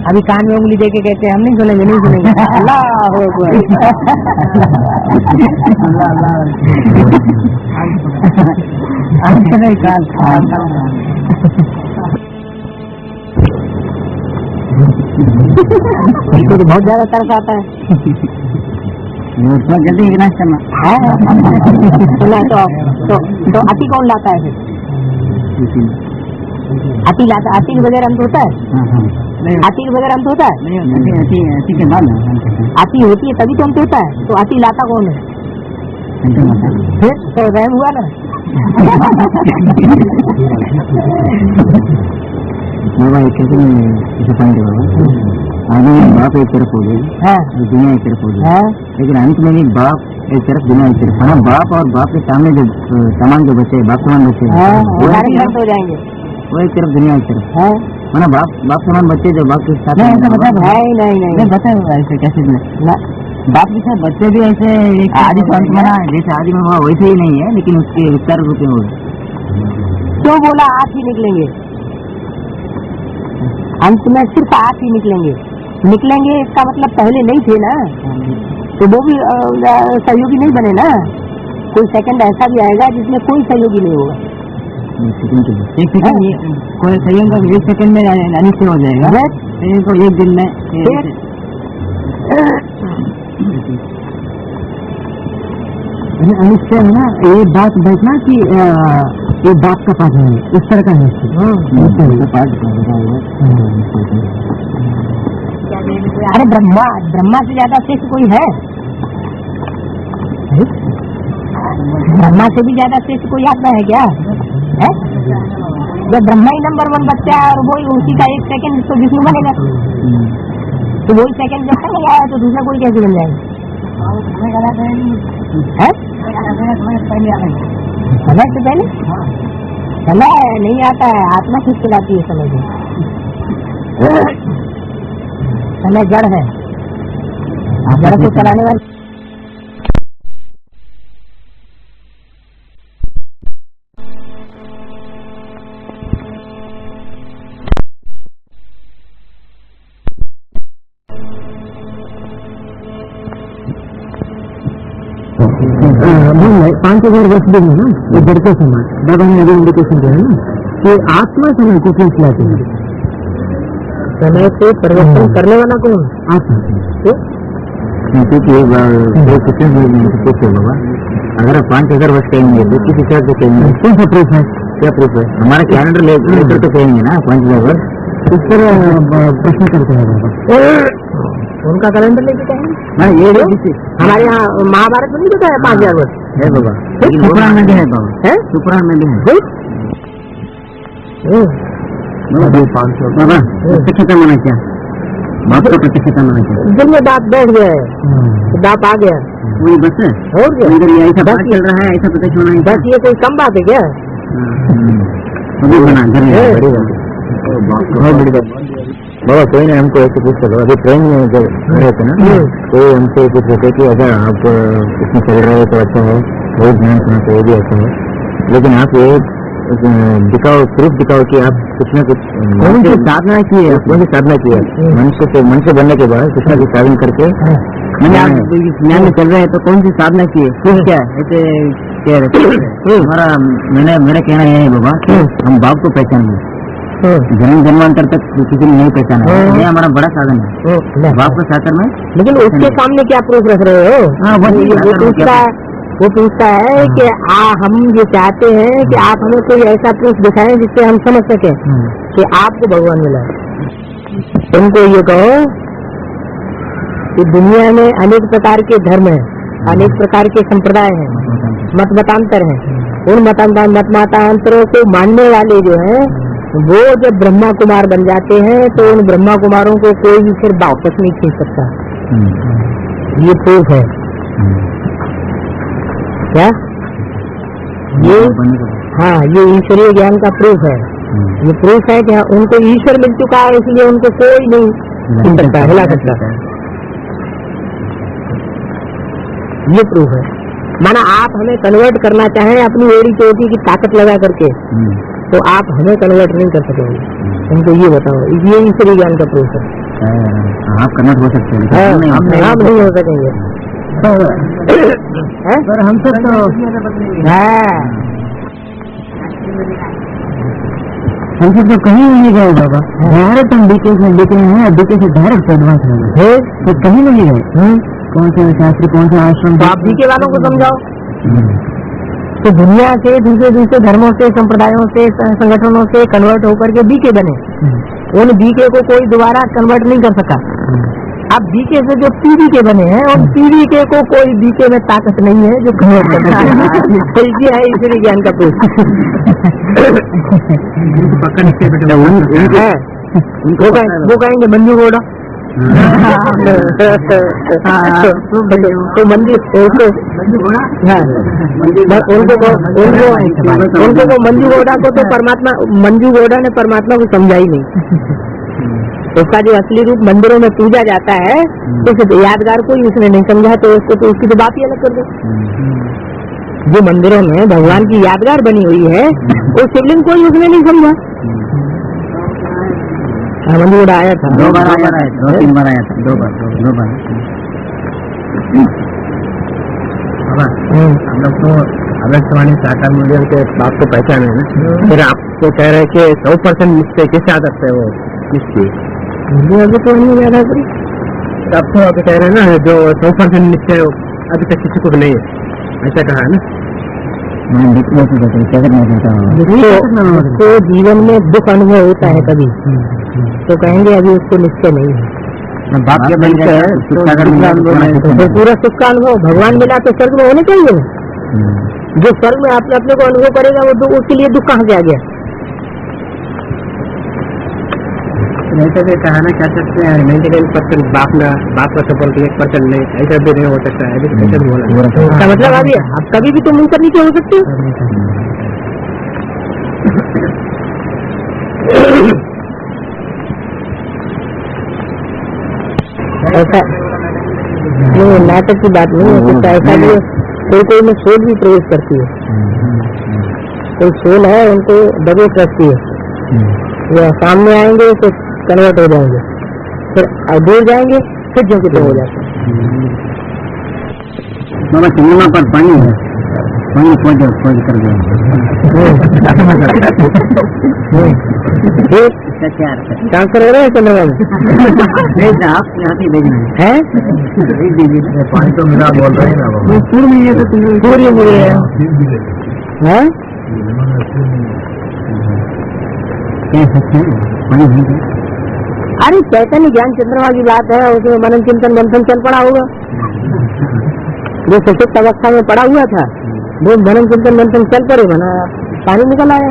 अभी कान में उंगली दे के कहते हैं हम नहीं सुनेंगे, नहीं सुनेंगे। अल्लाह तो बहुत ज्यादा तरस आता है। जल्दी विनाश करना तो अति कौन लाता है? फिर अति लाता, अति के बगैर अंत होता है? अति के बगैर अंत होता है? अति के बाद अति होती है तभी तो अंत होता है। तो अति लाता कौन है? फिर तो रहम हुआ ना। बाबा कैसे पॉइंट है बाबा, आगे बाप एक तरफ हो गई, दुनिया एक तरफ हो गई, लेकिन अंत में एक बाप एक तरफ दुनिया एक तरफ। हाँ, बाप और बाप के सामने जो सामान जो बचे, बाप सामान बचे वो हो जाएंगे, वो एक तरफ दुनिया एक तरफ है। ना बाप सामान बच्चे जो बाप के साथ नहीं बताए ऐसे कैसे बाप के साथ बच्चे भी ऐसे आदि अंत में ना, जैसे आदि में हुआ वैसे ही नहीं है, लेकिन उसके विस्तार रूप में हुआ। क्यों बोला आप ही निकलेंगे? अंत में सिर्फ आप ही निकलेंगे। इसका मतलब पहले नहीं थे ना, तो वो भी सहयोगी नहीं बने ना। कोई सेकंड ऐसा भी आएगा जिसमें कोई सहयोगी नहीं होगा। एक सेकंड कोई संयम का 1 सेकंड में अनिश्चय हो जाएगा, तो 1 दिन में अनिश्चय है ना। ये बात बैठना कि ये बात का पाठ है, इस तरह का निश्चय पाठ। अरे ब्रह्मा से ज्यादा श्रेष्ठ कोई है? ब्रह्मा से भी ज्यादा श्रेष्ठ कोई आत्मा है क्या? है? जब ब्रह्मा ही नंबर 1 बच्चा है और वही उसी का 1 सेकंड तो विष्णु बनेगा, तो वही सेकंड जब तक नहीं आया तो दूसरा कोई कैसे बन जाएगा? समय से पहले समय नहीं आता है, आत्मा खुद चलाती है समय को। समय जड़ है, जड़ को चलाने वाली नहीं 5000 वर्ष भी है ना, ये जड़ का समाज बाबा ने अभी इंडिकेशन दिया है ना कि आत्मा समय को क्यों चलाती है? समय से परिवर्तन करने वाला कौन? आत्मा। क्योंकि पूछे बाबा, अगर आप 5000 वर्ष कहेंगे तो किस हिसाब से कहेंगे? कौन सा प्रूफ है? क्या प्रूफ है? हमारा कैलेंडर लेकर तो कहेंगे ना 5000 वर्ष। इस तरह प्रश्न करते हैं बाबा। उनका कैलेंडर लेके कहेंगे? हाँ, ये हमारे यहाँ महाभारत में नहीं होता है 5000 वर्ष है बाबा, लेकिन पुराण में भी है बाबा, है? पुराण में भी है बाबा। प्रत्यक्षता माना क्या? बाप का प्रत्यक्षता माना क्या? दिन में बाप बैठ गया है, बाप आ गया, वही बस है। और क्या? अगर ये ऐसा बात चल रहा है, ऐसा प्रत्यक्ष होना है, बस ये कोई कम बात है क्या? अभी बना बड़ी बात, बहुत बड़ी बात बाबा। कोई ने हमको ऐसे पूछ चलो, अभी ट्रेन में जब खड़े थे ना, कोई हमसे पूछ रहे थे कि अगर आप इसमें चल रहे हो तो अच्छा है, बहुत ध्यान सुना तो वो भी अच्छा है, लेकिन आप ये दिखाओ, प्रूफ दिखाओ कि आप कुछ न कुछ साधना की है, कौन सी साधना की है? मनुष्य बनने के बाद कुछ न कुछ साधन करके मैंने आप ज्ञान में चल रहे हैं, तो कौन सी साधना की है? प्रूफ क्या है? ऐसे कह रहे हमारा मेरा कहना यह है बाबा, हम बाप को पहचानेंगे, जन्म जन्मांतर तक किसी ने नहीं पहचाना, ये हमारा बड़ा साधन है बाप का साकर में। लेकिन उसके सामने क्या प्रूफ रख रहे हो? वो पूछता है कि हम ये चाहते हैं कि आप हमें कोई ऐसा प्रूफ दिखाएं जिससे हम समझ सकें कि आपको भगवान मिला है। तुमको ये कहो कि दुनिया में अनेक प्रकार के धर्म हैं, अनेक प्रकार के संप्रदाय हैं, मत मतांतर हैं। उन मत मतांतरों को मानने वाले जो हैं वो जब ब्रह्मा कुमार बन जाते हैं तो उन ब्रह्मा कुमारों को कोई भी फिर वापस नहीं खींच सकता। ये प्रूफ है क्या? ये हाँ, ये ईश्वरीय ज्ञान का प्रूफ है। ये प्रूफ है कि उनको ईश्वर मिल चुका है, इसलिए उनको कोई नहीं खींच सकता, हिला सकता। ये प्रूफ है। माना आप हमें कन्वर्ट करना चाहें अपनी एड़ी चोटी की ताकत लगा करके, तो आप हमें कन्वर्ट नहीं कर सकेंगे। उनको ये बताओ, ये ईश्वरीय ज्ञान का प्रूफ है। आप कन्वर्ट हो सकते हैं, हम नहीं हो सकेंगे। पर हम सब तो हमसे तो कहीं नहीं गए बाबा। डायरेक्ट हम बीके से लेके हैं, बीके से डायरेक्ट एडवांस हो गए, तो कहीं नहीं गए। कौन से शास्त्री, कौन सा आश्रम? तो आप बीके वालों को समझाओ। तो दुनिया से दूसरे धर्मों से, संप्रदायों से, संगठनों से कन्वर्ट होकर के बीके बने। उन बीके को कोई दोबारा कन्वर्ट नहीं कर सका। अब बीके से जो पीवीके बने हैं, उन पीवीके को कोई बीके में ताकत नहीं है जो कन्वर्ट कर सकता है। ये है ईश्वरीय ज्ञान का प्रूफ। वो कहेंगे मंजू गोड़ा तो मंजू उनको मंजू गोड़ा को तो परमात्मा, मंजू गोड़ा ने परमात्मा को समझा ही नहीं। उसका जो असली रूप मंदिरों में पूजा जाता है, तो यादगार को ही उसने नहीं समझा, तो उसको तो उसकी तो बात ही अलग कर दो। जो मंदिरों में भगवान की यादगार बनी हुई है, उस शिवलिंग को ही उसने नहीं समझा। मंदिर आया था, 2 बार आया था, 2-3 बार आया था, 2 बार। हम लोग तो आदर्शवाणी साकार मंदिर के बात को पहचाने ना, फिर आपको कह रहे हैं कि 100% निश्चय कैसे आ सकते हैं? वो निश्चय अभी तो नहीं ज्यादा करी। अब तो अभी कह रहे हैं ना, जो 100% निश्चय अभी तक किसी को नहीं है, ऐसा कहा है ना। तो जीवन में दुख अनुभव होता है कभी, तो कहेंगे अभी उसको निश्चय नहीं है। बाप के बन गया तो पूरा सुख का अनुभव भगवान मिला तो स्वर्ग में होने चाहिए। जो स्वर्ग में अपने अपने को अनुभव करेगा वो उसके लिए दुख कहाँ से आ गया? ऐसा भी कहाना क्या सकते हैं 99% बाप का सपोर्ट 1% नहीं, ऐसा भी नहीं हो सकता है। ऐसा भी बोला इसका मतलब अभी आप कभी भी तुम ऊपर नीचे हो सकते हो। ऐसा नहीं, नाटक की बात नहीं है, कुछ ऐसा भी कोई में सोल भी प्रवेश करती है, कोई सोल है उनको दबोच रखती है, या सामने आएंगे तो कन्वर्ट हो जाएंगे, फिर दूर जाएंगे फिर जो कितने हो जाते हैं। बाबा चंद्रमा पर पानी है, पानी खोज कर दो। ट्रांसफर हो रहा है चंद्रमा में? भेजना आप यहाँ से भेजना है, पानी तो मिला बोल रहे हैं ना बाबा, सूर्य मिले हैं। पानी है। अरे चैतन्य ज्ञान चंद्रमा की बात है, उसमें मनन चिंतन मंथन चल पड़ा होगा, जो सशक्त अवस्था में पड़ा हुआ था वो मनन चिंतन मंथन चल पड़े, बना पानी निकल आया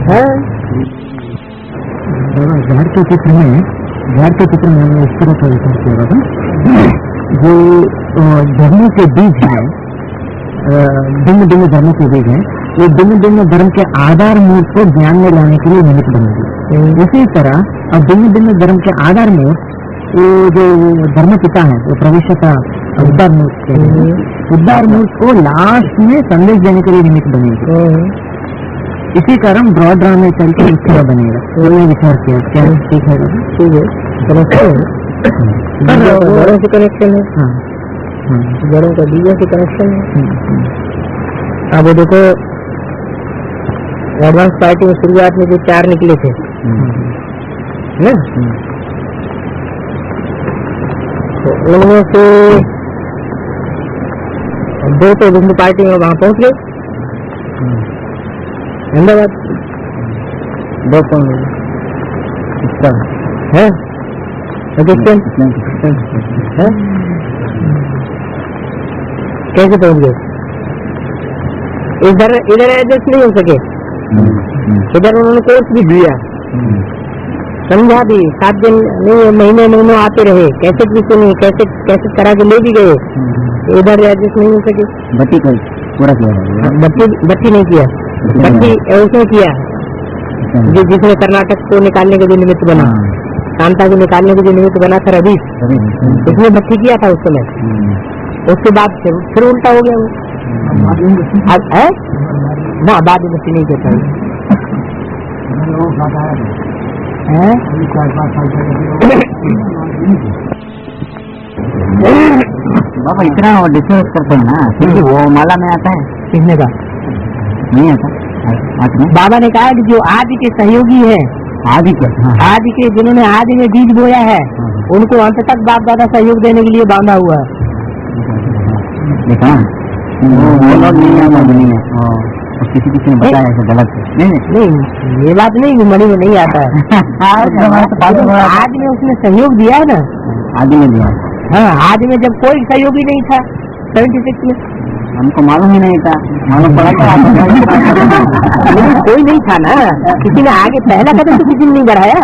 है। घर के चित्र में हमने इस तरह का विचार किया था, जो धर्मों के बीज है, भिन्न भिन्न धर्मों के बीज है, ये भिन्न भिन्न धर्म के आधार मूल को ज्ञान में लाने के लिए निमित्त बनेगी। इसी तरह अब भिन्न भिन्न धर्म के आधार मूल वो जो धर्म पिता है वो प्रवेश का उद्धार मूल को लास्ट में संदेश देने के लिए निमित्त बनेगी। इसी कारण ब्रॉड ड्रामा में चल के इस तरह बनेगा। तो मैं विचार किया क्या ठीक है, बड़ों से कनेक्शन है, बड़ों का बीजों से कनेक्शन है। अब देखो एडवांस पार्टी में शुरुआत में जो 4 निकले थे ना, तो उनमें से 2 तो विष्णु पार्टी में वहां पहुंच गए अहमदाबाद। 2 कौन है कैसे पहुंच गए? इधर एडजस्ट नहीं हो सके, इधर उन्होंने कोर्स भी दिया, समझा भी, 7 दिन नहीं महीने आते रहे, कैसे भी सुनी, कैसे करा के ले भी गए, इधर एडजस्ट नहीं हो सके। बत्ती को पूरा किया, बत्ती नहीं किया, बत्ती उसने किया जिसने कर्नाटक को निकालने के जो निमित्त बना, शांता को निकालने के जो निमित्त बना था रवि, उसने बत्ती किया था उस समय। उसके बाद फिर उल्टा हो गया वो, अब है ना, बाद में बत्ती नहीं कहता है। बाबा इतना डिस्कस करते हैं ना, क्योंकि वो माला में आता है, किसने का नहीं आता। बाबा ने कहा कि जो आदि के सहयोगी है, आदि के जिन्होंने आदि में बीज बोया है, उनको अंत तक बाप दादा सहयोग देने के लिए बांधा हुआ है। देखा वो लोग नहीं है मणि में, किसी ने बताया ऐसा गलत है। नहीं ये बात नहीं, मणि में नहीं आता है। आदि में उसने सहयोग दिया है ना, आदि में दिया। हाँ, आदि में जब कोई सहयोगी नहीं था 76 में, हमको मालूम ही नहीं था, मालूम पड़ा था कोई नहीं था ना, किसी ने आगे पहला कदम तो किसी ने नहीं बढ़ाया।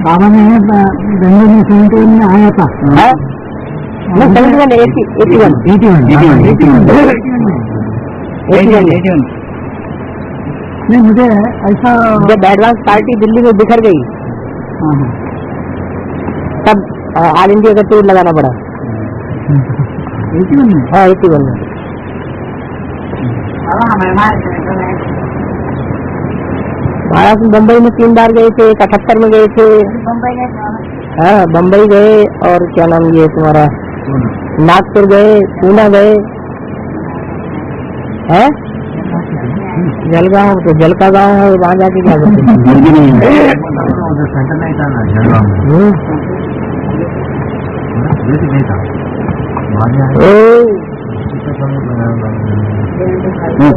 बाबा ने बेंगलोर में 71 में आया था, नहीं 71 नहीं, मुझे ऐसा जब एडवांस पार्टी दिल्ली में बिखर गई तब ऑल इंडिया का टूर लगाना पड़ा। 81 में, हाँ 81 में। महाराष्ट्र बम्बई में 3 बार गए थे, 78 में गए थे, हाँ बम्बई गए, और क्या नाम ये तुम्हारा नागपुर गए, पूना गए, है जलगांव, तो जल का गाँव है, वहाँ जाके क्या करते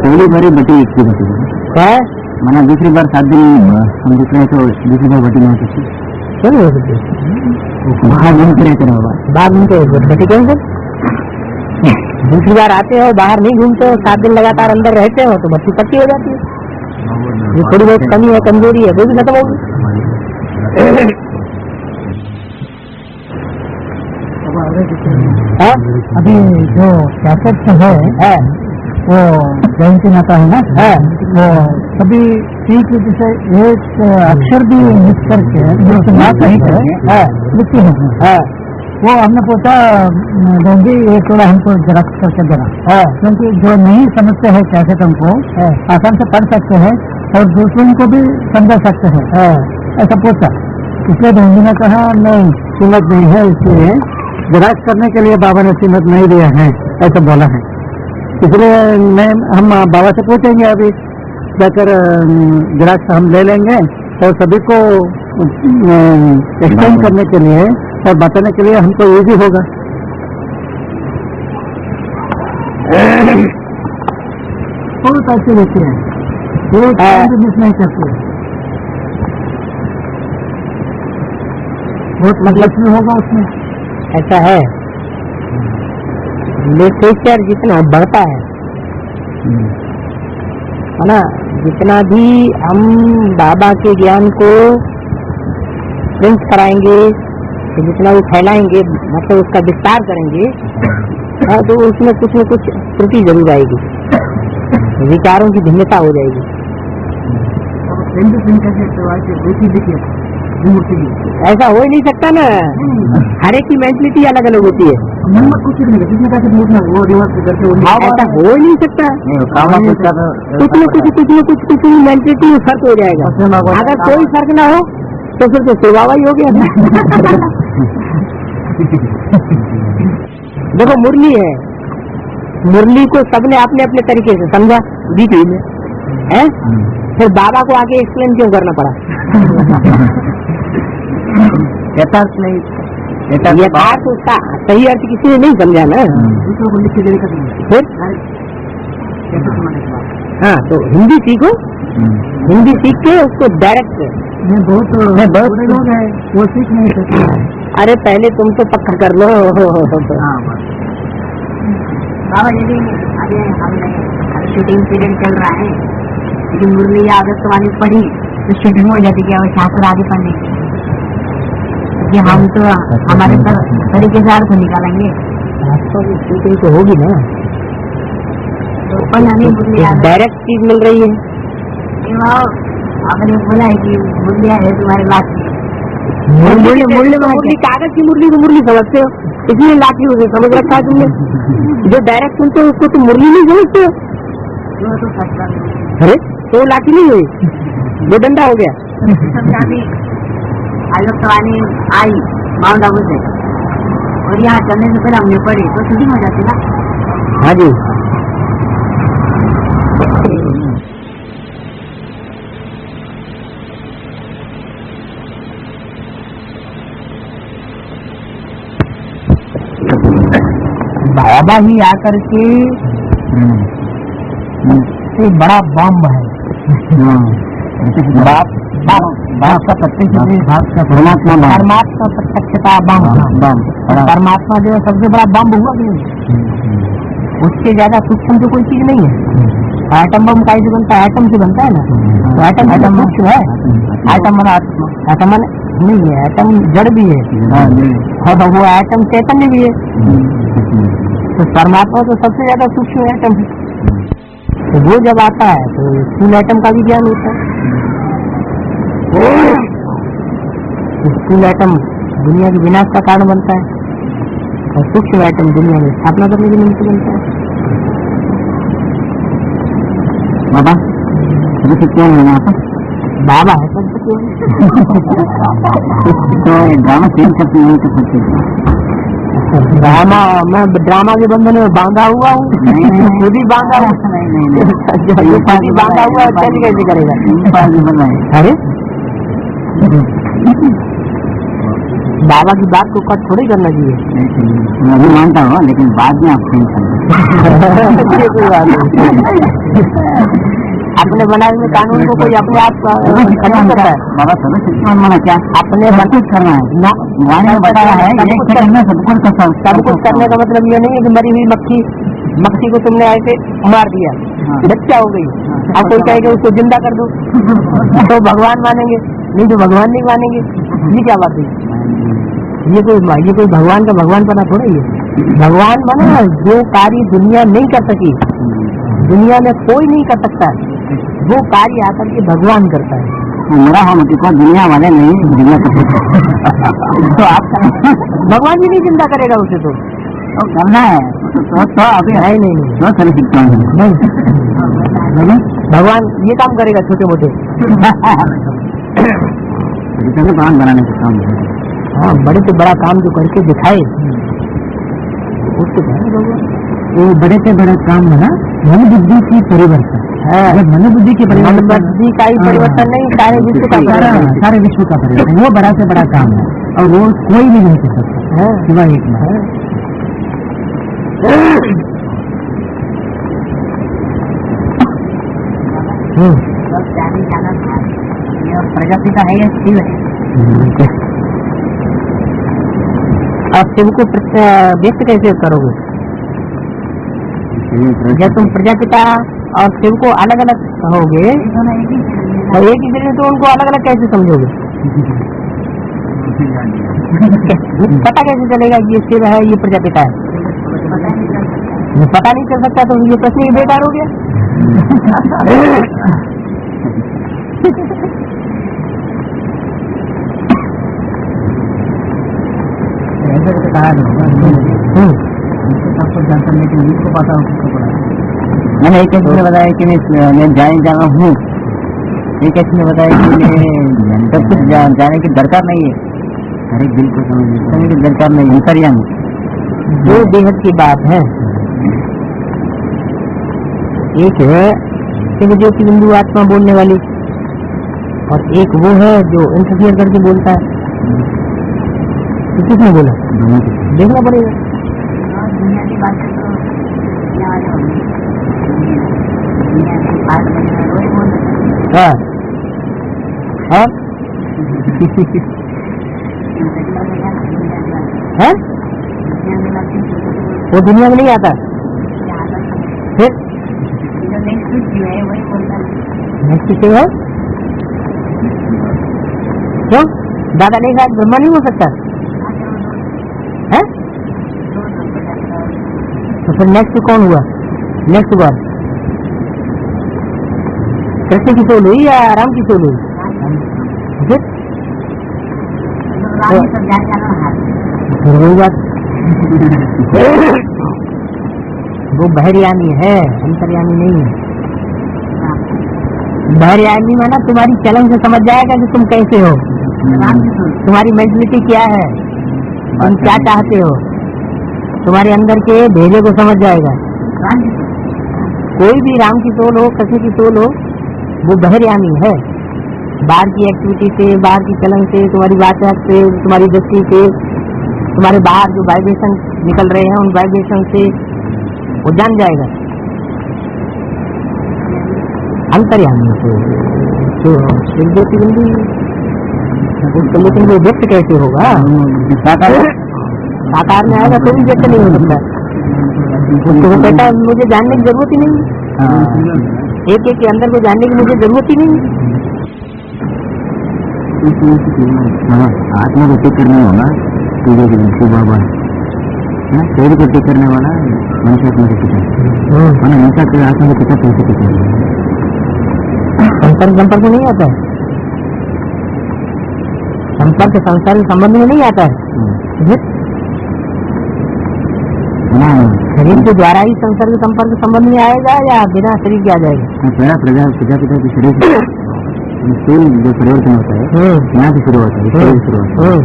पहली बार बटी एक बटी है, मैंने दूसरी बार 7 दिन हम दिख रहे तो दूसरी बार बटी नहीं सकती, क्यों नहीं हो सकते? बाहर घूमते रहते ना बाबा, बाहर घूमते बटी क्यों से? दूसरी बार आते हो, बाहर नहीं घूमते हो, 7 दिन लगातार अंदर रहते हो तो बच्ची पक्की हो जाती है। ये थोड़ी बहुत कमी है, कमजोरी है, वो भी खत्म होगी। अभी जो कैसेट है वो जयंती माता है ना, वो सभी ठीक जैसे एक अक्षर भी मिक्स करके मिक्स ना कहीं करके लिखती है, वो हमने पूछा बहन ये थोड़ा हमको जेरॉक्स करके देना, क्योंकि जो नहीं समझते हैं कैसेट हमको आसान से पढ़ सकते हैं और दूसरों को भी समझा सकते हैं, ऐसा पूछा। इसलिए बहन ने कहा नहीं कीमत नहीं है, इसलिए जेरॉक्स करने के लिए बाबा ने कीमत नहीं दिया है, ऐसा बोला है। इसलिए हम बाबा से पूछेंगे अभी जाकर जेरॉक्स हम ले लेंगे और सभी को एक्सप्लेन करने के लिए और बताने के लिए हमको इजी होगा। बहुत अच्छी रहती है, मिस नहीं करती है, बहुत मतलब होगा उसमें। ऐसा है, लिटरेचर जितना बढ़ता है ना, जितना भी हम बाबा के ज्ञान को प्रिंट कराएंगे, जितना वो फैलाएंगे, मतलब उसका विस्तार करेंगे, तो उसमें कुछ न कुछ त्रुटि जरूर आएगी, विचारों की भिन्नता हो जाएगी। ऐसा हो ही नहीं सकता ना, हर एक की मेंटलिटी अलग अलग होती है, कुछ ऐसा हो ही नहीं सकता। कुछ मेंटलिटी में फर्क हो जाएगा। अगर कोई फर्क ना हो तो फिर तो सेवा ही हो गया। देखो मुरली है, मुरली को सबने अपने अपने तरीके से समझा बीच में है, फिर बाबा को आगे एक्सप्लेन क्यों करना पड़ा? यथार्थ नहीं, यथार्थ उसका सही अर्थ किसी ने नहीं समझा ना, फिर हाँ तो हिंदी सीखो, हिंदी सीख के उसको डायरेक्ट बहुत लोग हैं वो सीख नहीं सकते। अरे पहले तुम तो पक्का कर लो। बाबा यदि अभी हमने शूटिंग पीरियड चल रहा है, लेकिन मुरली या आदत वाली पढ़ी तो शूटिंग हो जाती है, और शास्त्र आगे पढ़ने कि हम तो हमारे तरीके से अर्थ निकालेंगे, शूटिंग तो होगी ना, डायरेक्ट चीज मिल रही है। आपने बोला है कि मुरलिया है तुम्हारे लाठी, मुरली कागज की मुरली को मुरली समझते हो, इसलिए लाठी उसे समझ रखा है तुमने। जो डायरेक्ट सुनते हो उसको तुम मुरली नहीं समझते हो। अरे तो लाठी नहीं हुई, वो डंडा हो गया। आलोक सवानी आई माउंट आबू से, और यहाँ चलने से पहले हमने पढ़ी तो शूटिंग हो जाती ना। हाँ जी, बाबा ही आकर के एक बड़ा बम है, बाप का प्रत्यक्ष परमात्मा प्रत्यक्षता बम, परमात्मा जो है सबसे बड़ा बम हुआ कि नहीं, उससे ज्यादा सूक्ष्म तो कोई चीज नहीं है। एटम बम का बनता है, एटम से बनता है ना, तो एटम सूक्ष्म है, एटम बना एटम नहीं है, एटम जड़ भी है और वो एटम चैतन्य भी है, तो परमात्मा तो सबसे ज्यादा सूक्ष्म एटम है। तो वो जब आता है तो स्थूल एटम का भी ज्ञान होता है। स्थूल एटम दुनिया के विनाश का कारण बनता है और सूक्ष्म एटम दुनिया में स्थापना करने के निमित्त बनता है। बाबा तो क्यों है यहाँ पर? बाबा है सब तो ड्रामा चेंज करते हैं तो सकते ड्रामा, मैं ड्रामा के बंधन में बांधा हुआ हूँ, खुद ही बांधा हुआ, खुद ही बांधा हुआ है, चल कैसे करेगा? अरे बाबा की बात को कट थोड़ी करना चाहिए। मैं भी मानता हूँ, लेकिन बाद में आप चेंज करना कोई बात नहीं। अपने बनाए हुए कानून को कोई अपने आप खत्म करता है। बाबा सब क्या अपने कुछ करना है, बताया है सब कुछ करने का मतलब ये नहीं है कि मरी हुई मक्खी को तुमने ऐसे मार दिया, बच्चा हो गई, अब कोई कहेगा उसको जिंदा कर दो तो भगवान मानेंगे, नहीं तो भगवान नहीं मानेंगे। ये क्या बात है? ये कोई भगवान का भगवान पना थोड़ा ही है। भगवान माना जो कार्य दुनिया नहीं कर सकी, दुनिया में कोई नहीं कर सकता, वो कार्य आकर के भगवान करता है। मेरा हम को दुनिया वाले नहीं दुनिया कर सकते तो आप भगवान भी नहीं चिंता करेगा उसे तो करना है तो अभी है नहीं तो चल सकता हूँ नहीं, भगवान ये काम करेगा छोटे मोटे। बांध बनाने का काम है। हाँ, बड़े से बड़ा काम जो करके दिखाए उसको वो बड़े से बड़ा काम है ना मन बुद्धि की परिवर्तन। मन बुद्धि की परिवर्तन, बुद्धि का ही परिवर्तन नहीं, सारे विश्व का सारे विश्व का परिवर्तन, वो बड़ा से बड़ा काम है और वो कोई भी नहीं कर सकता सिवाय एक बार। प्रजाति का है शिव है। आप शिव को व्यक्त कैसे करोगे? जब तुम प्रजापिता और शिव को अलग अलग कहोगे और एक ही शरीर, तो उनको अलग अलग कैसे समझोगे? पता कैसे चलेगा ये शिव है ये प्रजापिता है? पता नहीं चल सकता तो ये प्रश्न ही बेकार हो गया। मैंने एक कैसे बताया कि मैं जाना हूँ, एक कैसे बताया कि मैं सब कुछ जाने की दरकार नहीं है, हर एक दिल को समझने की दरकार नहीं है। अंतर्यामी दो बेहद की बात है, एक है शिव ज्योति बिंदु आत्मा बोलने वाली और एक वो है जो इंटरफियर करके बोलता है। तो किसने बोला देखना पड़ेगा। दुनिया की बात तो हाँ हाँ है वो दुनिया में नहीं आता फिर नेक्स्ट शिव है क्यों? दादा नहीं शायद ब्रह्मा नहीं हो सकता है? तो फिर नेक्स्ट कौन हुआ? नेक्स्ट बार कृष्ण की सोल हुई या राम की सोल हुई? फिर वही बात वो बहरयामी है, अंतर्यामी नहीं है। बहरयामी माना तुम्हारी चलन से समझ जाएगा कि तुम कैसे हो, तुम्हारी मेंटलिटी क्या है, तुम क्या चाहते हो, तुम्हारे अंदर के भेजे को समझ जाएगा। कोई भी राम की सोल हो, कृष्ण की सोल हो, वो बहरयामी है। बाहर की एक्टिविटी से, बाहर की चलन से, तुम्हारी बात से, तुम्हारी दृष्टि से, तुम्हारे बाहर जो वाइब्रेशन निकल रहे हैं उन वाइब्रेशन से वो जान जाएगा। अंतर्यामी तो शिव ज्योति बिंदु, लेकिन वो व्यक्त कैसे होगा? साकार में आएगा तो भी व्यक्त नहीं हो सकता। उसको वो कहता है मुझे जानने की जरूरत ही नहीं, एक एक के अंदर को जानने की मुझे जरूरत ही नहीं। आत्मा को टिक करने वाला शिव बाबा शरीर को टिक करने वाला मनुष्य आत्मा को टिका, मनुष्य के आत्मा को टिका कैसे टिका? संपर्क में नहीं आता है, संपर्क संसार के संबंध में नहीं आता है। शरीर के द्वारा ही संसार के संपर्क संबंध में आएगा या बिना शरीर के आ जाएगा? पहला प्रजापिता के शरीर जो परिवर्तन होता है यहाँ से शुरू होता है, शुरू होता है।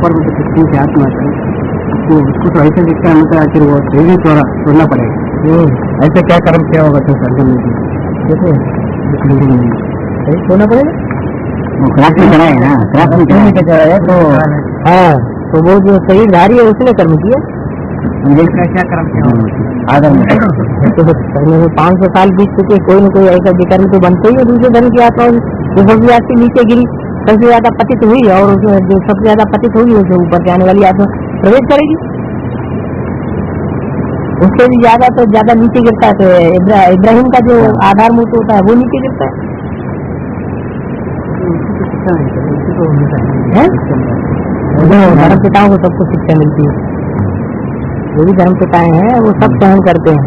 पर से आत्मा उसको तो ऐसे दिखता है, मतलब आखिर वो शरीर छोड़ना पड़ेगा। ऐसे क्या कर्म किया होगा तो सर्जन कैसे छोड़ना पड़ेगा? वो क्राफ्ट में चढ़ाए ना, क्राफ्ट में चढ़ाया तो हाँ, तो वो जो शरीरधारी है उसने कर्म किया। क्या कर्म किया आदम में? तो 500 साल बीत चुके, कोई न कोई ऐसा विकर्म तो बनते ही है। दूसरे धर्म की आत्मा जो सबसे आगे नीचे गिरी, सबसे ज्यादा पतित हुई और जो सबसे ज्यादा पतित होगी उसे ऊपर जाने वाली आत्मा प्रवेश करेगी। उससे भी ज्यादा तो ज्यादा नीचे गिरता है। तो इब्राहिम का जो आधार मूर्त होता है वो नीचे गिरता है। धर्म पिताओं को सबको शिक्षा मिलती है। जो भी धर्म पिताएं हैं वो सब सहन करते हैं,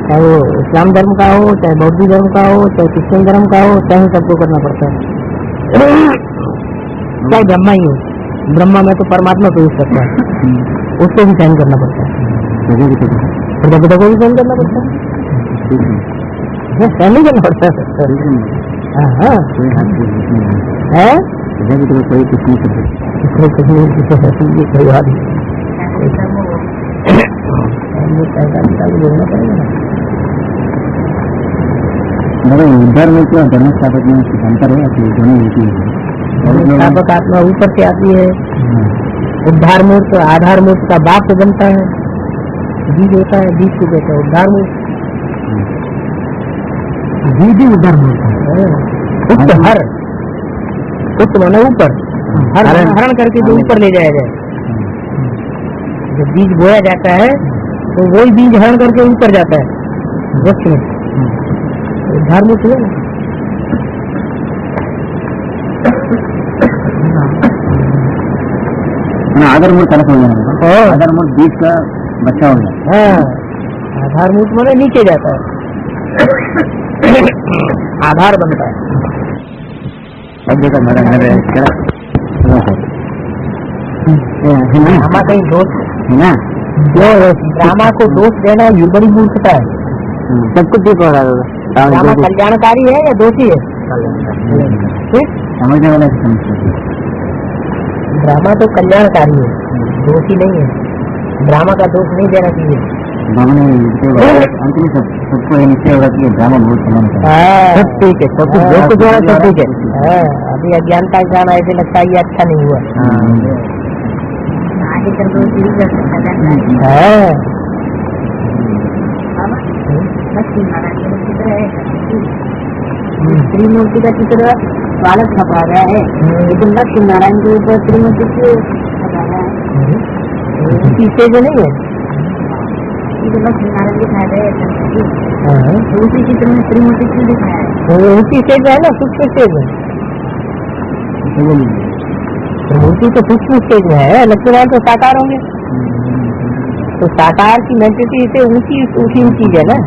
चाहे वो इस्लाम धर्म का हो, चाहे बौद्ध धर्म का हो, चाहे क्रिश्चियन धर्म का हो, सहन सबको करना पड़ता है। चाहे ब्रह्मा ही हो, ब्रह्मा में तो परमात्मा प्रवेश करता है, उसको भी सहन करना पड़ता है। प्रजापिता को भी सहन करना पड़ता है, सहन नहीं करना पड़ता है। हाँ है कोई कुछ नहीं कर कोई बात नहीं। उद्धार में क्या धर्म स्थापक में अंतर है? दोनों एक ही है। स्थापक आत्मा ऊपर से आती है, उद्धार मूर्त आधार मूर्त का बाप से बनता है, बीज होता है, बीज को कहते हैं उद्धार मूर्त। बीज ही उद्धार मूर्त है। हर उत्त माना ऊपर, हरण करके जो ऊपर ले जाया जाए। जब बीज बोया जाता है तो वही बीज हरण करके ऊपर जाता है वृक्ष में। उद्धार मूर्त है ना। आधार मूर्त अलग हो जाएगा। आधार मूर्त बीज का बच्चा हो जाए। हाँ, आधार मूर्त माने नीचे जाता है, आधार बनता है। ड्रामा कहीं दोष है ना, जो ड्रामा को दोष देना ये बड़ी मूर्खता है। सब कुछ ठीक हो रहा है। ड्रामा कल्याणकारी है या दोषी है? समझने वाला ड्रामा तो कल्याणकारी है, दोषी नहीं है। ड्रामा का दोष नहीं देना चाहिए। सबको निश्चय होगा कि ड्रामा बहुत समान है। सब ठीक है, सब कुछ जो सब ठीक है। अभी अज्ञानता ज्ञान ऐसे लगता है ये अच्छा नहीं हुआ। आगे चल कर लक्ष्मी नारायण का चित्र है, त्रिमूर्ति का चित्र बालक छपा गया है, लेकिन लक्ष्मी नारायण के ऊपर त्रिमूर्ति क्यों छपा गया है? पीछे जो नहीं है, ये जो लक्ष्मी नारायण दिखाया गया है तो उसी चित्र में त्रिमूर्ति क्यों दिखाया है? उसी स्टेज है ना, सूक्ष्म स्टेज है। मूर्ति तो सूक्ष्म स्टेज में है, लक्ष्मी नारायण तो साकार होंगे। तो साकार की मेंटिटी से ऊंची चीज है ना।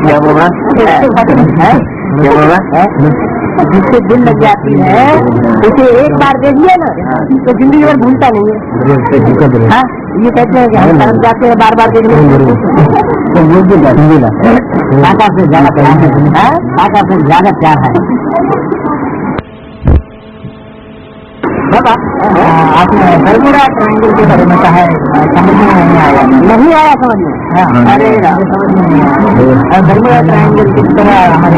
क्या बोला? जिससे दिल लग जाती है उसे एक बार देख लिया ना तो जिंदगी भर भूलता नहीं है। हाँ, ये कहते हैं कि हम तरफ जाते हैं बार बार देखने से ज्यादा प्यार है, काका से ज्यादा प्यार है। बाबा आपने बर्मुडा ट्रायंगल के बारे में कहा है, समझ में नहीं आया समझ में। अरे बर्मुडा ट्रायंगल किस तरह हमारे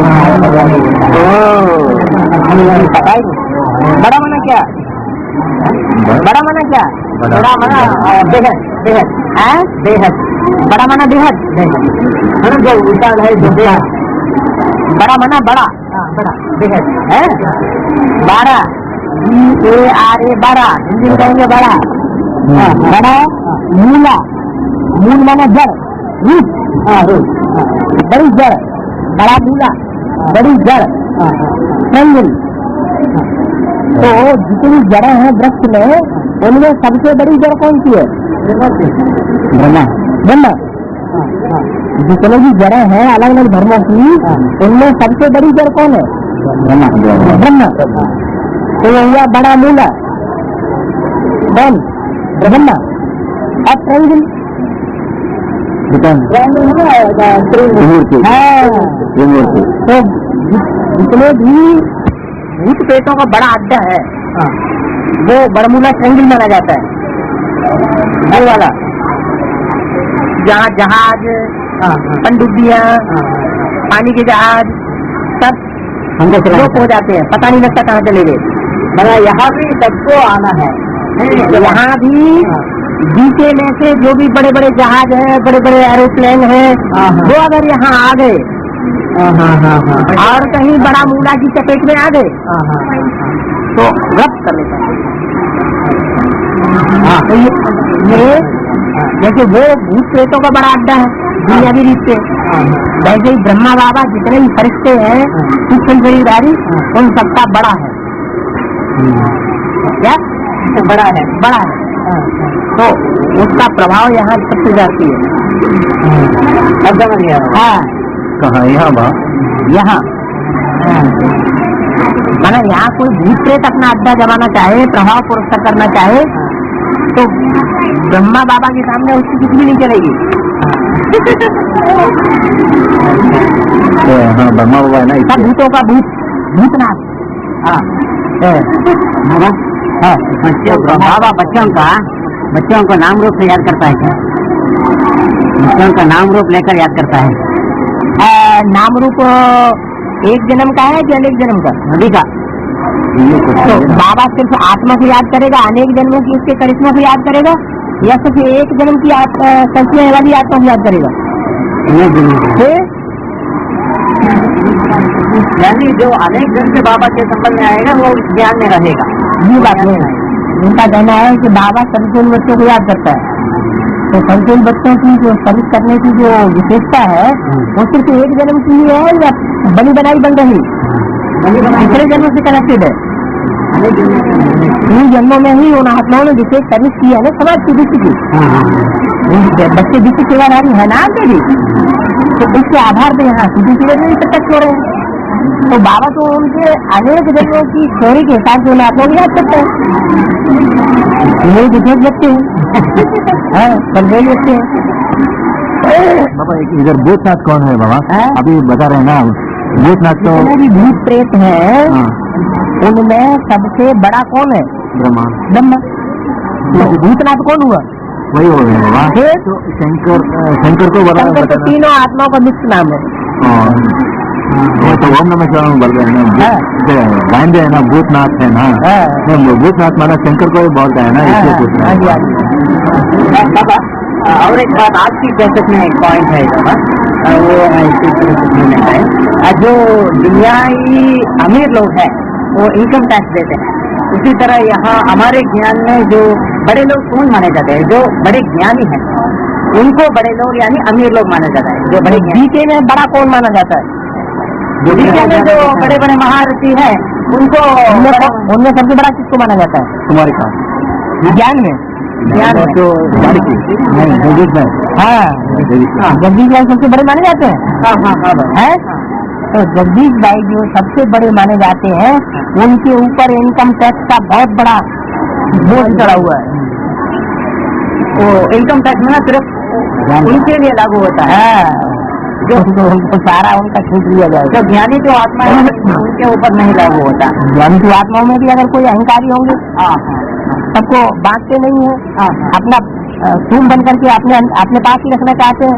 पता ही बड़ा मना क्या? बड़ा मना क्या? बड़ा मना बेहद बेहद बेहद। बड़ा मना बेहद बेहद जो उल्टा है जो बेहद। बड़ा मना बड़ा बड़ा बेहद है। 12 BARA 12 हिंदी में कहेंगे बड़ा। बड़ा मूला, मूल माना जड़, रूट बड़ी जड़, बड़ा मूला बड़ी जड़ ट्रायंगल। तो जितनी जड़ें हैं वृक्ष में उनमें सबसे बड़ी जड़ कौन सी है? ब्रह्मा। ब्रह्मा। जितने भी जड़ें हैं अलग अलग धर्मों की उनमें सबसे बड़ी जड़ कौन है? ब्रह्मा। ब्रह्मा। तो यह बड़ा मूला कौन? ब्रह्मा। अब ट्रायंगल तो जितने भी भूत पेटों का बड़ा अड्डा है वो बरमूला ट्रायंगल माना जाता है। वो वाला जहाँ जहाज, पनडुब्बियाँ, पानी के जहाज सब लोप हो जाते हैं, पता नहीं लगता कहाँ चले गए। मगर यहाँ भी सबको आना है। यहाँ भी बीचे में से जो भी बड़े बड़े जहाज हैं, बड़े बड़े एरोप्लेन हैं, वो अगर यहाँ आ गए और कहीं बड़ा मूला की चपेट में आ गए तो व्रत कर लेता है। तो ये जैसे वो भूत प्रेतों का बड़ा अड्डा है दुनियावी रीत से, वैसे ही ब्रह्मा बाबा जितने भी फरिश्ते हैं सूक्ष्म शरीरधारी उन सबका बड़ा है। क्या बड़ा है? बड़ा है। तो उसका प्रभाव यहाँ सबसे जाती है। हाँ कहाँ? यहाँ यहाँ माना यहाँ कोई भूत प्रेत अपना अड्डा जमाना चाहे, प्रभाव पुरस्कार करना चाहे तो ब्रह्मा बाबा के सामने उसकी कुछ भी नहीं चलेगी। हाँ ब्रह्मा बाबा है ना, सब भूतों का भूतनाथ। बाबा बच्चों को नाम रूप से याद करता है क्या? बच्चों का नाम रूप लेकर याद करता है। नाम रूप एक जन्म का है कि अनेक जन्म का? नदी का। तो बाबा सिर्फ आत्मा को याद करेगा, अनेक जन्मों की उसके करिश्मा को याद करेगा, या सिर्फ एक जन्म की संस्कृति वाली आत्मा को याद करेगा? यानी जो अनेक जन से बाबा के संबंध में आएगा वो ज्ञान में रहेगा। ये बात नहीं है। उनका कहना है कि बाबा संपूर्ण बच्चों को याद करता है। तो संपूर्ण बच्चों की जो सर्विस करने की जो विशेषता है वो सिर्फ एक जन्म की ही है या बनी बनाई बन रही दूसरे जन्मों से कनेक्टेड है? तीन जन्मों में ही उन आत्माओं ने विशेष सर्विस की है ना समाज की विश्व की। बच्चे विश्व सेवाधारी है ना भी, तो इसके आधार पर यहाँ सीधी सीधे भी प्रत्यक्ष हो रहे हैं। तो बाबा तो उनके अनेक जन्मों की थ्योरी के हिसाब से उन आत्माओं को याद करते हैं। ये विशेष व्यक्ति है, बलदेव व्यक्ति है। बाबा इधर भूतनाथ कौन है बाबा? अभी बता रहे हैं ना भूतनाथ तो भी भूत प्रेत है, उनमें सबसे बड़ा कौन है? ब्रह्मा। तो भूतनाथ कौन हुआ? वही हो गया बाबा। तो शंकर को बता तीनों आत्माओं का मिश्र नाम है। तो ओम नमः शिवाय बोल रहे हैं ना, बांधे है ना भूतनाथ है ना, भूतनाथ माना शंकर को भी बोलता है ना, इसलिए पूछ रहे हैं। और एक बात आज की कैसेट में एक पॉइंट है बाबा, वो है जो दुनियाई अमीर लोग हैं वो इनकम टैक्स देते हैं, उसी तरह यहाँ हमारे ज्ञान में जो बड़े लोग कौन माने जाते हैं? जो बड़े ज्ञानी हैं उनको बड़े लोग यानी अमीर लोग माना जाता है। जो बड़े जीके में बड़ा कौन माना जाता है? जीके में जो बड़े बड़े महारथी हैं उनको उनमें सबसे बड़ा किसको माना जाता है? तुम्हारे साथ ज्ञान में तो जगदीश भाई सबसे बड़े माने जाते हैं। तो जगदीश भाई जो सबसे बड़े माने जाते हैं उनके ऊपर इनकम टैक्स का बहुत बड़ा बोझ चढ़ा हुआ है। वो इनकम टैक्स में सिर्फ उनके लिए लागू होता है, जो उनको सारा उनका छूट लिया जाएगा। जो ज्ञानी जो आत्मा है उनके ऊपर नहीं लागू होता। ज्ञानी की आत्माओं में भी अगर कोई अहंकारी होंगे सबको बांटते नहीं है, अपना तुम बन करके अपने पास ही रखना चाहते हैं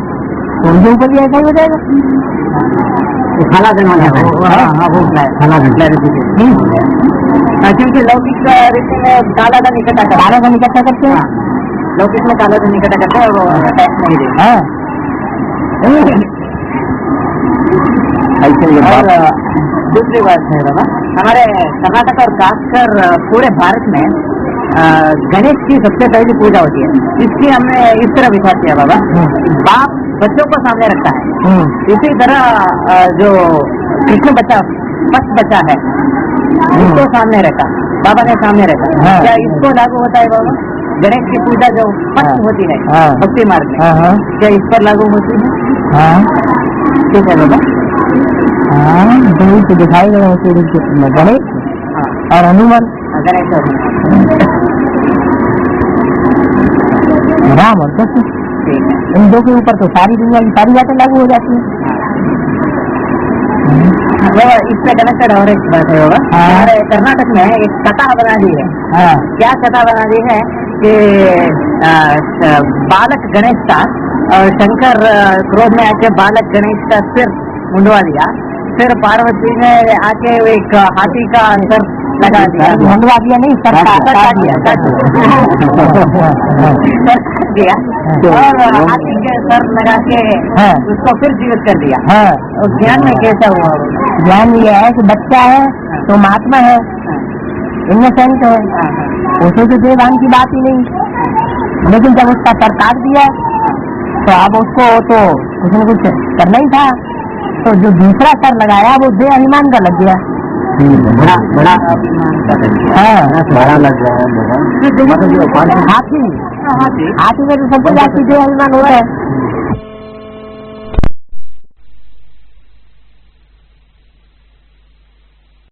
तो उनके ऊपर भी ऐसा ही हो जाएगा। खाला जमाना क्योंकि लौकिक रीति में काला धन इकट्ठा करते हैं, लौकिक में काला धन इकट्ठा करते हैं और वो टैक्स नहीं देते। और दूसरी बात है बाबा, हमारे कर्नाटक और खासकर पूरे भारत में गणेश की सबसे पहली पूजा होती है। इसकी हमने इस तरह विचार किया बाबा, बाप बच्चों को सामने रखता है, इसी तरह जो कृष्ण बच्चा फर्स्ट बच्चा है इसको सामने रखा, बाबा ने सामने रखा। क्या इसको लागू होता है बाबा? गणेश की पूजा जो फर्स्ट होती है भक्ति मार्ग में, क्या इस पर लागू होती है? ठीक है बाबा। तो दिखाई गणेश और हनुमान, गणेश और राम और कृष्ण, इन दो के ऊपर तो सारी दुनिया की सारी बातें लागू हो जाती है। इससे कनेक्टेड और एक बात है बाबा, हमारे कर्नाटक में एक कथा बना दी है। क्या कथा बना दी है कि बालक गणेश का और शंकर क्रोध में आके बालक गणेश का सिर मुंडवा दिया, फिर पार्वती ने आके एक हाथी का अंदर लगा दिया, भंगवा दिया नहीं, सरका दिया और हाथी के सर लगा के उसको फिर जीवित कर दिया। और ज्ञान में कैसा हुआ? ज्ञान ये है कि बच्चा है तो महात्मा है, इनोसेंट है, उसे तो देवान की बात ही नहीं, लेकिन जब उसका सर काट दिया तो अब उसको तो कुछ न कुछ करना ही था, तो जो दूसरा सर लगाया वो दे अभिमान का लग गया। बड़ा अभिमान का लग गया। हाँ, बड़ा लग रहा है हाथी में तो सबसे जाती दे अभिमान होता है,